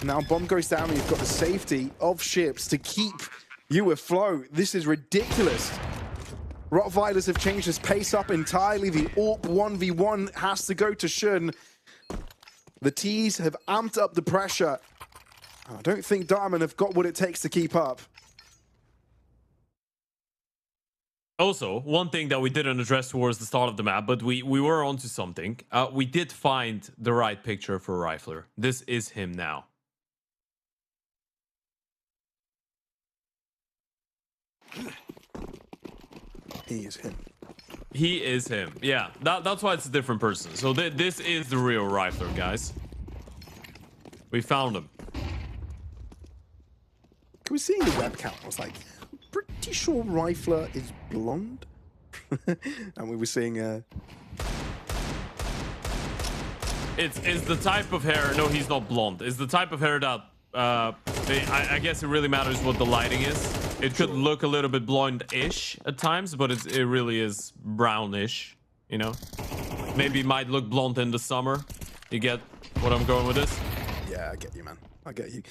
Speaker 2: Now bomb goes down and you've got the safety of Ships to keep you afloat. This is ridiculous. Rottweilers have changed his pace up entirely. The AWP 1v1 has to go to Shun. The T's have amped up the pressure. I don't think Diamond have got what it takes to keep up.
Speaker 1: Also, one thing that we didn't address towards the start of the map, but we were onto something. We did find the right picture for Rifler. This is him now.
Speaker 2: He is him.
Speaker 1: He is him. Yeah, that's why it's a different person. So this is the real Rifler, guys. We found him.
Speaker 2: I was seeing the webcam. I was like, pretty sure Rifler is blonde. And we were seeing
Speaker 1: It's the type of hair. No, he's not blonde. It's the type of hair that I guess it really matters what the lighting is. It could look a little bit blonde-ish at times, but it really is brownish, you know? Maybe it might look blonde in the summer. You get what I'm going with this?
Speaker 2: Yeah, I get you, man. I get you.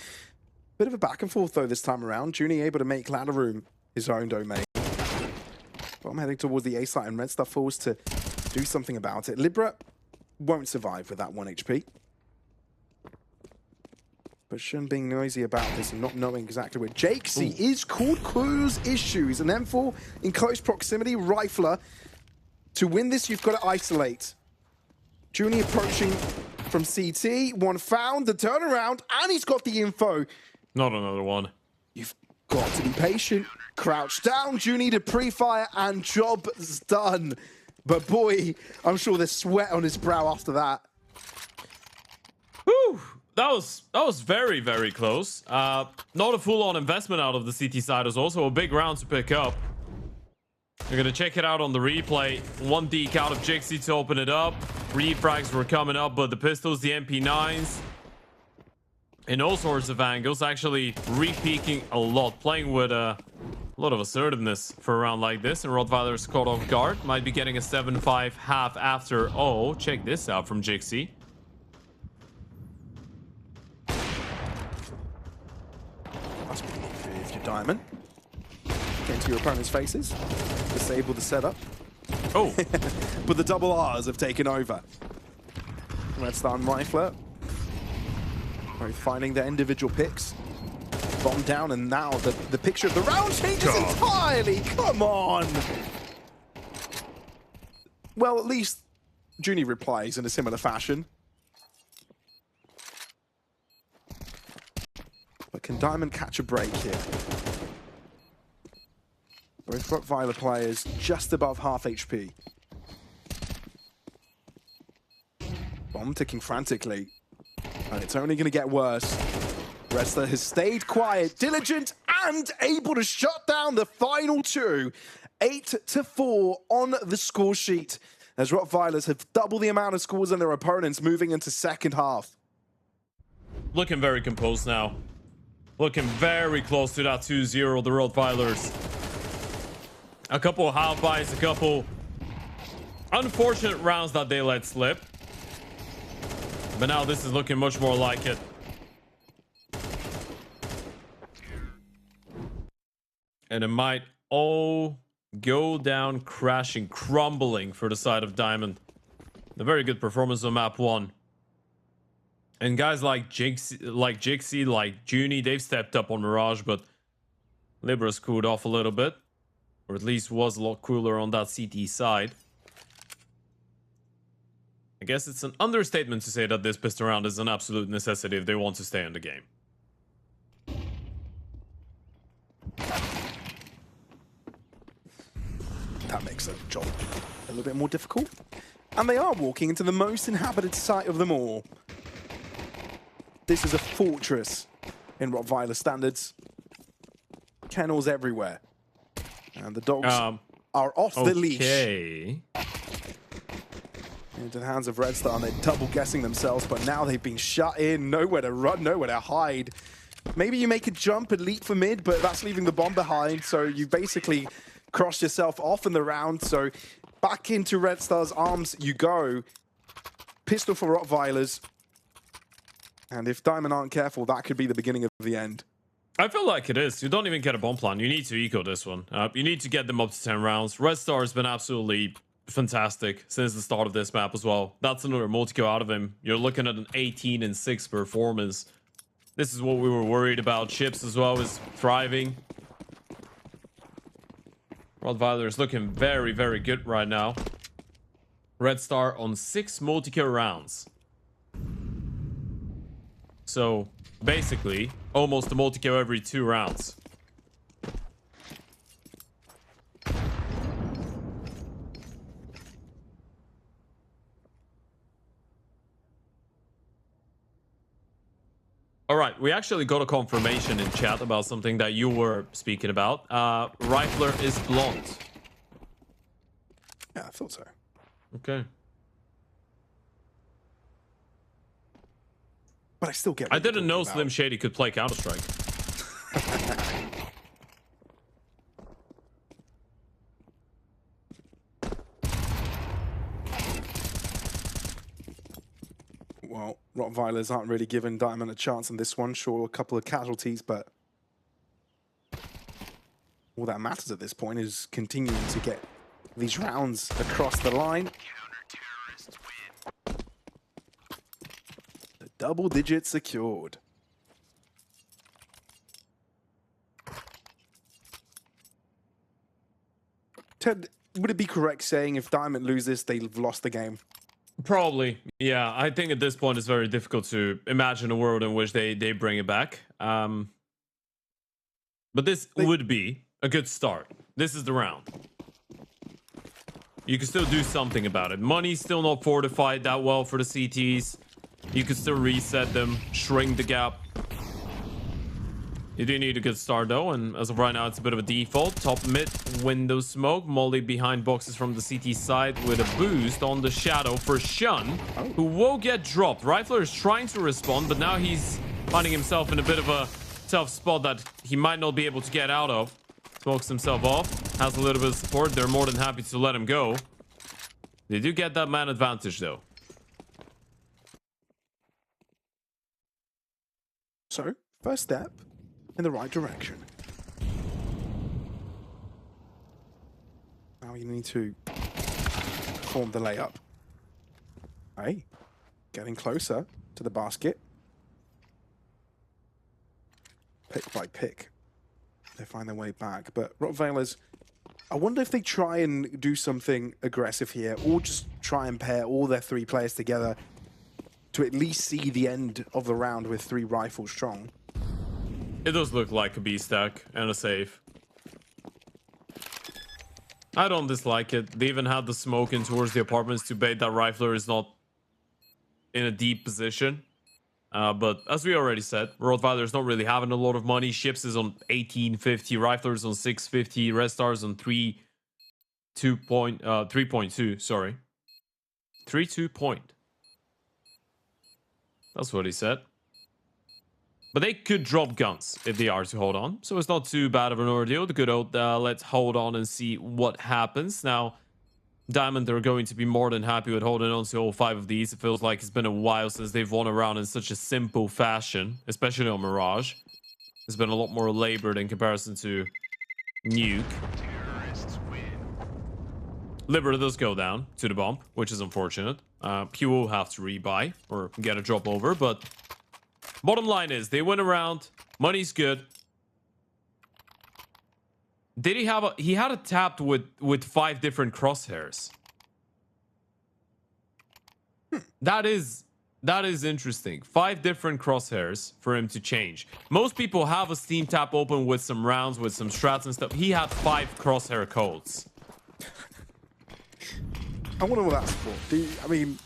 Speaker 2: Bit of a back and forth, though, this time around. Junie able to make Ladder Room his own domain. But I'm heading towards the A site, and Red Star forced to do something about it. Libra won't survive with that 1 HP. But Shun being noisy about this and not knowing exactly where Jakesy is called cause issues. And M4 in close proximity, Rifler. To win this, you've got to isolate. Junie approaching from CT. One found, the turnaround, and he's got the info.
Speaker 1: Not another one.
Speaker 2: You've got to be patient. Crouch down, Junie to pre-fire, and job's done. But boy, I'm sure there's sweat on his brow after that.
Speaker 1: Whew. That was very, very close. Not a full-on investment out of the CT side. Is also a big round to pick up. We're gonna check it out on the replay. 1 deke out of Jixie to open it up. Refrags were coming up, but the pistols, the MP9s, in all sorts of angles, actually re-peeking a lot, playing with a lot of assertiveness for a round like this. And Rottweilers caught off guard, might be getting a 7-5 half after. Oh, check this out from Jixie.
Speaker 2: If you're Diamond. Getting into your opponent's faces. Disable the setup.
Speaker 1: Oh.
Speaker 2: But the double R's have taken over. Red Star and Rifler both finding their individual picks. Bomb down, and now the picture of the round changes entirely. Come on. Well, at least Junie replies in a similar fashion. But can Diamond catch a break here? Both rottweiler players just above half HP. Bomb ticking frantically. And it's only going to get worse. Wrestler has stayed quiet, diligent, and able to shut down the final two. 8-4 on the score sheet, as rottweilers have double the amount of scores than their opponents moving into second half.
Speaker 1: Looking very composed now. Looking very close to that 2-0, the rottweilers. A couple of half buys, a couple unfortunate rounds that they let slip. But now this is looking much more like it. And it might all go down crashing, crumbling for the side of Diamond. A very good performance on map 1. And guys like Jixi, like Junie, they've stepped up on Mirage, but Libra's cooled off a little bit. Or at least was a lot cooler on that CT side. I guess it's an understatement to say that this pistol round is an absolute necessity if they want to stay in the game.
Speaker 2: That makes the job a little bit more difficult. And they are walking into the most inhabited site of them all. This is a fortress in rottweiler standards. Kennels everywhere. And the dogs are off the leash. Into the hands of Red Star, and they're double guessing themselves, but now they've been shut in. Nowhere to run, nowhere to hide. Maybe you make a jump and leap for mid, but that's leaving the bomb behind, so you basically crossed yourself off in the round. So back into Red Star's arms you go. Pistol for rottweilers. And if Diamond aren't careful, that could be the beginning of the end.
Speaker 1: I feel like it is. You don't even get a bomb plan. You need to eco this one. You need to get them up to 10 rounds. Red Star has been absolutely fantastic since the start of this map as well. That's another multi-kill out of him. You're looking at an 18-6 performance. This is what we were worried about. Chips as well is thriving. rottweiler is looking very, very good right now. Red Star on 6 multi-kill rounds. So basically, almost a multi-kill every 2 rounds. All right, we actually got a confirmation in chat about something that you were speaking about. Rifler is blonde.
Speaker 2: Yeah, I thought so.
Speaker 1: Okay.
Speaker 2: But I still get.
Speaker 1: I didn't know Slim Shady could play Counter-Strike.
Speaker 2: Well, rottweilers aren't really giving Diamond a chance on this one. Sure, a couple of casualties, but all that matters at this point is continuing to get these rounds across the line. The double digit secured. Ted, would it be correct saying if Diamond lose this, they've lost the game?
Speaker 1: Probably, yeah. I think at this point it's very difficult to imagine a world in which they bring it back. But this would be a good start. This is the round. You can still do something about it. Money's still not fortified that well for the CTs. You can still reset them, shrink the gap. You do need a good start though, and as of right now, it's a bit of a default. Top mid, window smoke. Molly behind boxes from the CT side with a boost on the shadow for Shun, who will get dropped. Rifler is trying to respond, but now he's finding himself in a bit of a tough spot that he might not be able to get out of. Smokes himself off, has a little bit of support. They're more than happy to let him go. They do get that man advantage though.
Speaker 2: So, first step in the right direction. Now you need to perform the layup. Hey, getting closer to the basket. Pick by pick, they find their way back. But rottweilers, I wonder if they try and do something aggressive here, or just try and pair all their 3 players together to at least see the end of the round with 3 rifles strong.
Speaker 1: It does look like a B stack and a safe. I don't dislike it. They even had the smoke in towards the apartments to bait that rifler is not in a deep position. But as we already said, rottweilers not really having a lot of money. Ships is on 1850, riflers on 650, red stars on 3.2, sorry. 3.2 point. That's what he said. But they could drop guns if they are to hold on. So it's not too bad of an ordeal. The good old, let's hold on and see what happens. Now, Diamant are going to be more than happy with holding on to all 5 of these. It feels like it's been a while since they've won a round in such a simple fashion, especially on Mirage. It's been a lot more labored in comparison to Nuke. Libera does go down to the bomb, which is unfortunate. He will have to rebuy or get a drop over, but bottom line is they win a round. Money's good. Did he have he had it tapped with 5 different crosshairs. That is interesting. 5 different crosshairs for him to change. Most people have a Steam tap open with some rounds, with some strats and stuff. He had 5 crosshair codes.
Speaker 2: I wonder what that's for. I mean,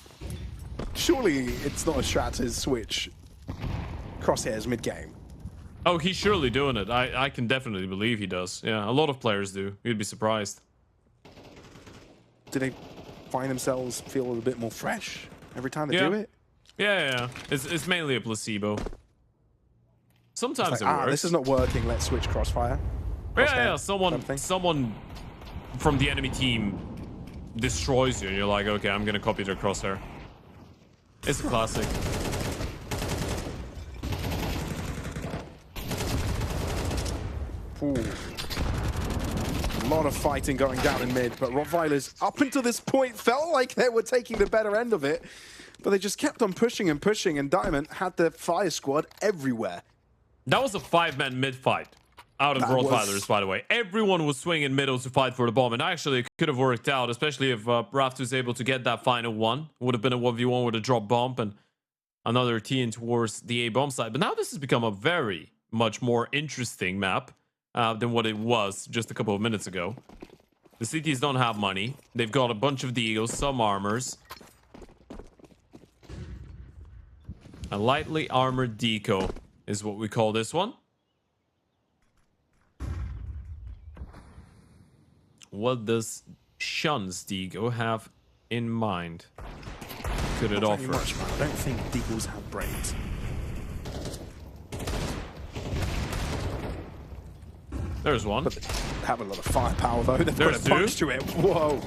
Speaker 2: surely it's not a strat to switch crosshairs mid-game.
Speaker 1: Oh, he's surely doing it. I can definitely believe he does. Yeah, a lot of players do. You'd be surprised.
Speaker 2: Do they find themselves feel a little bit more fresh every time they do it?
Speaker 1: Yeah. It's mainly a placebo. Sometimes it works.
Speaker 2: This is not working. Let's switch crossfire.
Speaker 1: Yeah. Someone from the enemy team destroys you, and you're like, okay, I'm gonna copy their crosshair. It's a classic.
Speaker 2: Ooh. A lot of fighting going down in mid, but rottweilers up until this point felt like they were taking the better end of it, but they just kept on pushing and pushing, and Diamant had the fire squad everywhere.
Speaker 1: That was a 5-man mid fight out of rottweilers, by the way. Everyone was swinging middle to fight for the bomb, and actually it could have worked out, especially if Raft was able to get that final one. Would have been a 1v1 with a drop bomb and another T in towards the A bomb side. But now this has become a very much more interesting map than what it was just a couple of minutes ago. The CTs don't have money. They've got a bunch of deagles, some armors. A lightly armored deco is what we call this one. What does Shun's deagle have in mind? Could it offer?
Speaker 2: Much, I don't think deagles have brains.
Speaker 1: There's one.
Speaker 2: But they have a lot of firepower, though. They've
Speaker 1: There's
Speaker 2: put a punch to it. Whoa.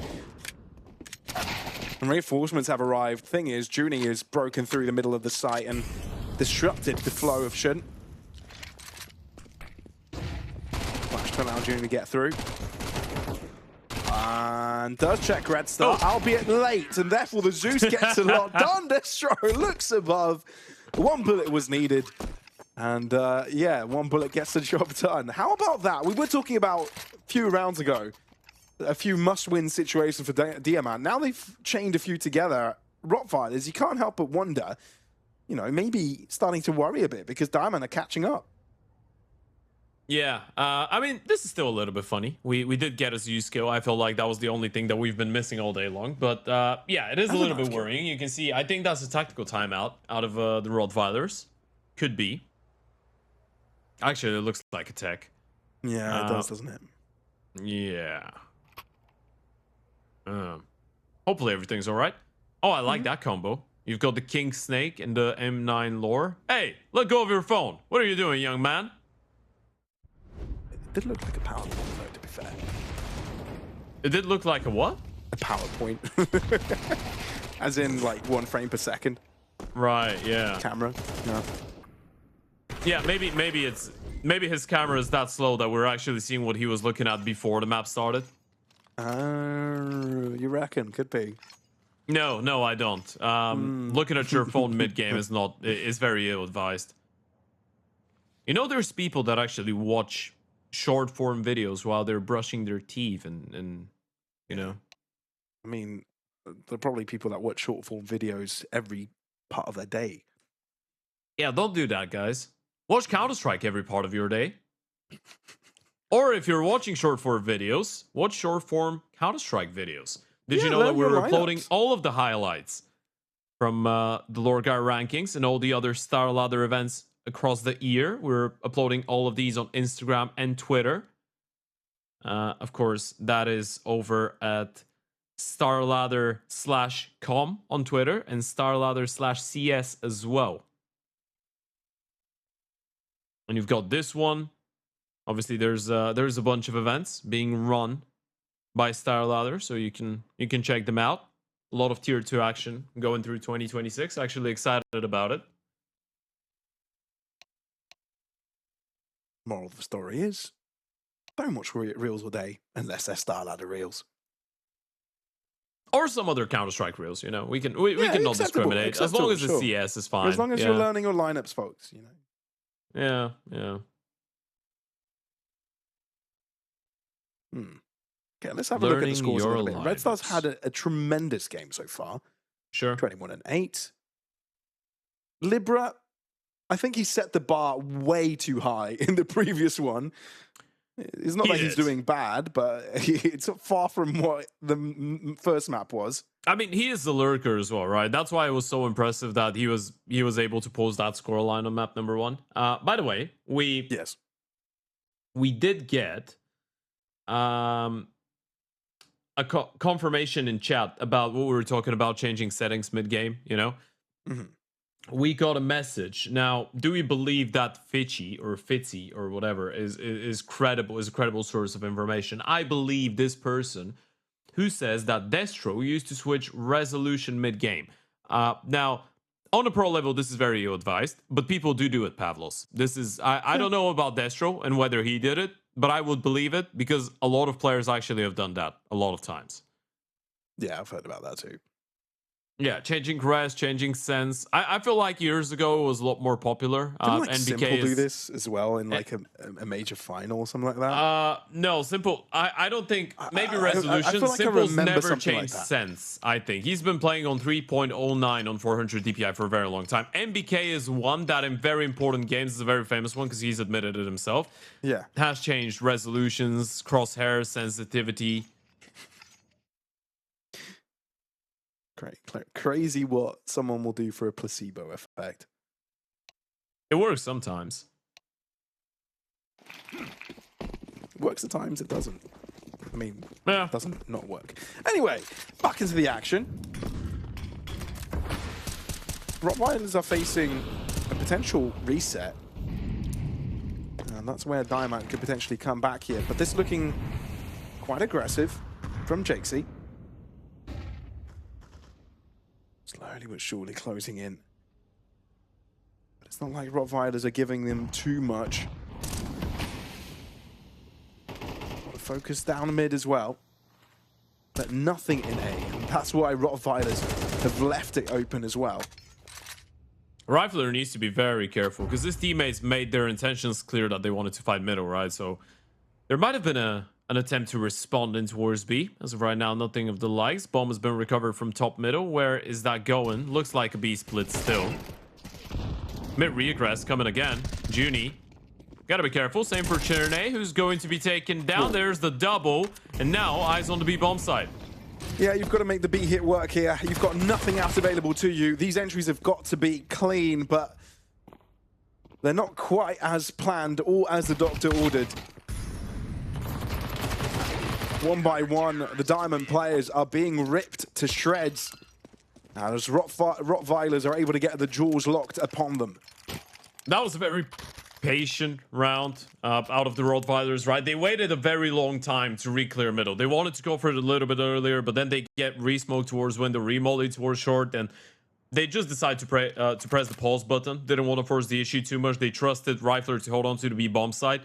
Speaker 2: And reinforcements have arrived. Thing is, Junie has broken through the middle of the site and disrupted the flow of Shun. Flash to allow Junie to get through. And does check Red Star, albeit late, and therefore the Zeus gets a lot done. Destro looks above. 1 bullet was needed. And yeah, 1 bullet gets the job done. How about that? We were talking about a few rounds ago, a few must-win situations for Diamant. Now they've chained a few together. rottweilers, you can't help but wonder, you know, maybe starting to worry a bit because Diamant are catching up.
Speaker 1: Yeah, I mean, this is still a little bit funny. We did get a Zeus skill. I feel like that was the only thing that we've been missing all day long. But yeah, it is a little bit worrying. You can see, I think that's a tactical timeout out of the rottweilers. Could be. Actually, it looks like a tech.
Speaker 2: Yeah, it does, doesn't it?
Speaker 1: Yeah. Hopefully everything's all right. Oh, I like that combo. You've got the King Snake and the M9 lore. Hey, let go of your phone. What are you doing, young man?
Speaker 2: It did look like a PowerPoint, though, to be fair.
Speaker 1: It did look like a what?
Speaker 2: A PowerPoint. As in, like, 1 frame per second.
Speaker 1: Right, yeah.
Speaker 2: Camera. Yeah.
Speaker 1: Yeah, maybe his camera is that slow that we're actually seeing what he was looking at before the map started.
Speaker 2: You reckon? Could be.
Speaker 1: No, I don't. Looking at your phone mid-game is very ill-advised. You know, there's people that actually watch short-form videos while they're brushing their teeth and you know.
Speaker 2: I mean, there are probably people that watch short-form videos every part of their day.
Speaker 1: Yeah, don't do that, guys. Watch Counter-Strike every part of your day. Or if you're watching short-form videos, watch short-form Counter-Strike videws. Did you know that we're uploading all of the highlights from the Lorgar Rankings and all the other StarLadder events across the year? We're uploading all of these on Instagram and Twitter. Of course, that is over at StarLadder.com on Twitter and StarLadder/CS as well. And you've got this one. Obviously, there's a bunch of events being run by StarLadder, so you can check them out. A lot of tier 2 action going through 2026. Actually excited about it.
Speaker 2: Moral of the story is, don't watch reels all day unless they're StarLadder reels.
Speaker 1: Or some other Counter-Strike reels, you know. We can not discriminate. As long as the CS is fine.
Speaker 2: As long as you're learning your lineups, folks, you know.
Speaker 1: Yeah.
Speaker 2: Okay, let's have a look at the scores a little bit. Red Star's had a tremendous game so far.
Speaker 1: Sure.
Speaker 2: 21-8. Libra, I think he set the bar way too high in the previous one. It's not that he's doing bad, but it's far from what the first map was.
Speaker 1: I mean, he is the lurker as well, right? That's why it was so impressive that he was able to post that scoreline on map number 1. By the way, we did get a confirmation in chat about what we were talking about, changing settings mid-game, you know? We got a message. Now, do we believe that FACEIT or whatever is credible, is a credible source of information? I believe this person who says that Destro used to switch resolution mid-game. Now, on a pro level, this is very ill-advised, but people do it, Pavlos. This is, I don't know about Destro and whether he did it, but I would believe it because a lot of players actually have done that a lot of times.
Speaker 2: Yeah, I've heard about that too.
Speaker 1: Yeah, changing crest, changing sense. I feel like years ago it was a lot more popular.
Speaker 2: Didn't Simple do this as well in like a major final or something like that?
Speaker 1: No, Simple. I don't think. Maybe resolution. Like Simple's never changed sense. I think he's been playing on 3.09 on 400 DPI for a very long time. MBK is one that in very important games is a very famous one because he's admitted it himself.
Speaker 2: Yeah,
Speaker 1: has changed resolutions, crosshair sensitivity.
Speaker 2: Crazy what someone will do for a placebo effect.
Speaker 1: It works sometimes.
Speaker 2: It works at times, it doesn't. I mean, it doesn't not work. Anyway, back into the action. Rottweilers are facing a potential reset. And that's where Diamant could potentially come back here. But this looking quite aggressive from Jakesy. Slowly but surely closing in. But it's not like Rottweilers are giving them too much. Focus down mid as well. But nothing in A. And that's why Rottweilers have left it open as well.
Speaker 1: Rifler needs to be very careful because his teammates made their intentions clear that they wanted to fight middle, right? So there might have been an attempt to respond in towards B. As of right now, nothing of the likes. Bomb has been recovered from top middle. Where is that going? Looks like a B split still. Mid regress coming again. Junie. Gotta be careful. Same for Cherney, who's going to be taken down. There's the double. And now eyes on the B bomb side.
Speaker 2: Yeah, you've got to make the B hit work here. You've got nothing else available to you. These entries have got to be clean, but they're not quite as planned or as the doctor ordered. One by one, the Diamond players are being ripped to shreds. Now, as Rottweilers are able to get the jaws locked upon them.
Speaker 1: That was a very patient round out of the Rottweilers, right? They waited a very long time to re-clear middle. They wanted to go for it a little bit earlier, but then they get re-smoke towards window, re-molly towards short, and they just decided to press the pause button. Didn't want to force the issue too much. They trusted Rifler to hold on to the B bomb side.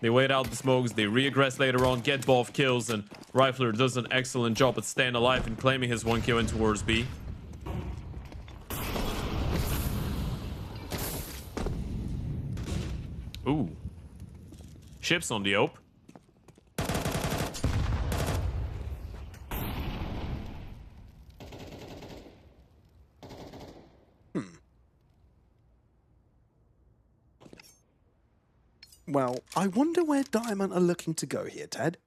Speaker 1: They wait out the smokes, they reaggress later on, get both kills, and Rifler does an excellent job at staying alive and claiming his 1 kill in towards B. Ooh. Ships on the ope.
Speaker 2: Well, I wonder where Diamant are looking to go here, Ted.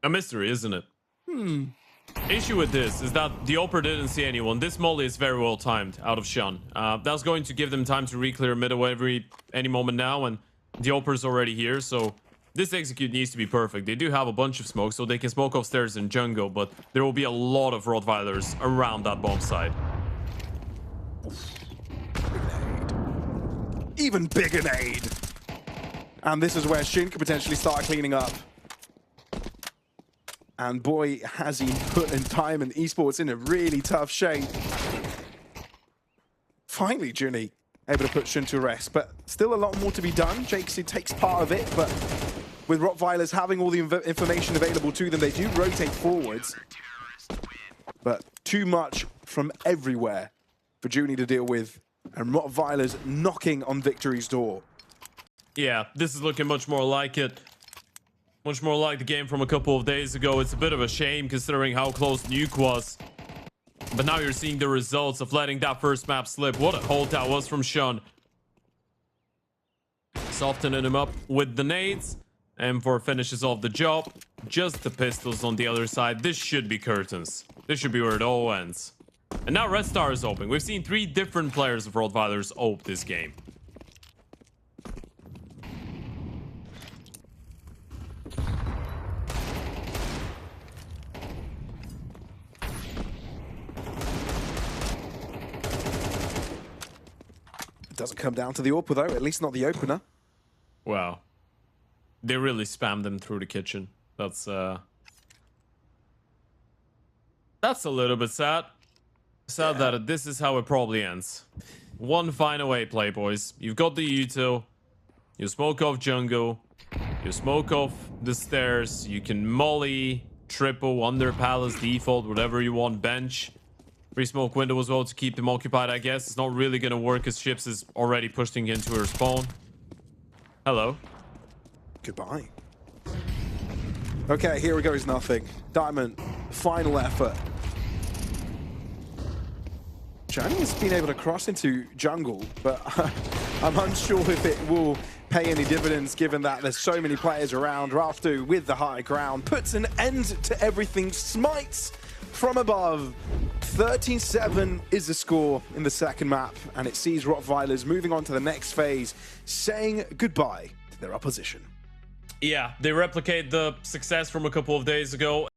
Speaker 1: A mystery, isn't it? Issue with this is that the Oper didn't see anyone. This molly is very well timed out of Shun. That's going to give them time to re-clear middle any moment now, and the Oper's already here, so this execute needs to be perfect. They do have a bunch of smoke, so they can smoke upstairs in jungle, but there will be a lot of Rottweilers around that bomb site.
Speaker 2: Even bigger nade. And this is where Shin could potentially start cleaning up. And boy, has he put in Diamant Esports in a really tough shape. Finally, Junie able to put Shun to rest, but still a lot more to be done. Jakesy takes part of it, but with Rottweilers having all the information available to them, they do rotate forwards. But too much from everywhere for Junie to deal with. And Rottweilers knocking on victory's door.
Speaker 1: Yeah, this is looking much more like it. Much more like the game from a couple of days ago. It's a bit of a shame considering how close Nuke was. But now you're seeing the results of letting that first map slip. What a hold that was from Shun. Softening him up with the nades. M4 finishes off the job. Just the pistols on the other side. This should be curtains. This should be where it all ends. And now Red Star is opening. We've seen 3 different players of Rottweilers ope this game.
Speaker 2: It doesn't come down to the AWP though, at least not the opener.
Speaker 1: Wow. They really spammed them through the kitchen. That's a little bit sad. Sad that this is how it probably ends. One final A play, boys. You've got the util. You smoke off jungle. You smoke off the stairs. You can molly, triple, under palace, default, whatever you want, bench. Free smoke window as well to keep them occupied, I guess. It's not really going to work as Ships is already pushing into her spawn. Hello.
Speaker 2: Goodbye. Okay, here goes nothing. Diamant, final effort. Johnny has been able to cross into jungle, but I'm unsure if it will pay any dividends given that there's so many players around. Raftu with the high ground puts an end to everything, smites from above. 13-7 is the score in the second map, and it sees Rottweilers moving on to the next phase, saying goodbye to their opposition.
Speaker 1: Yeah, they replicate the success from a couple of days ago.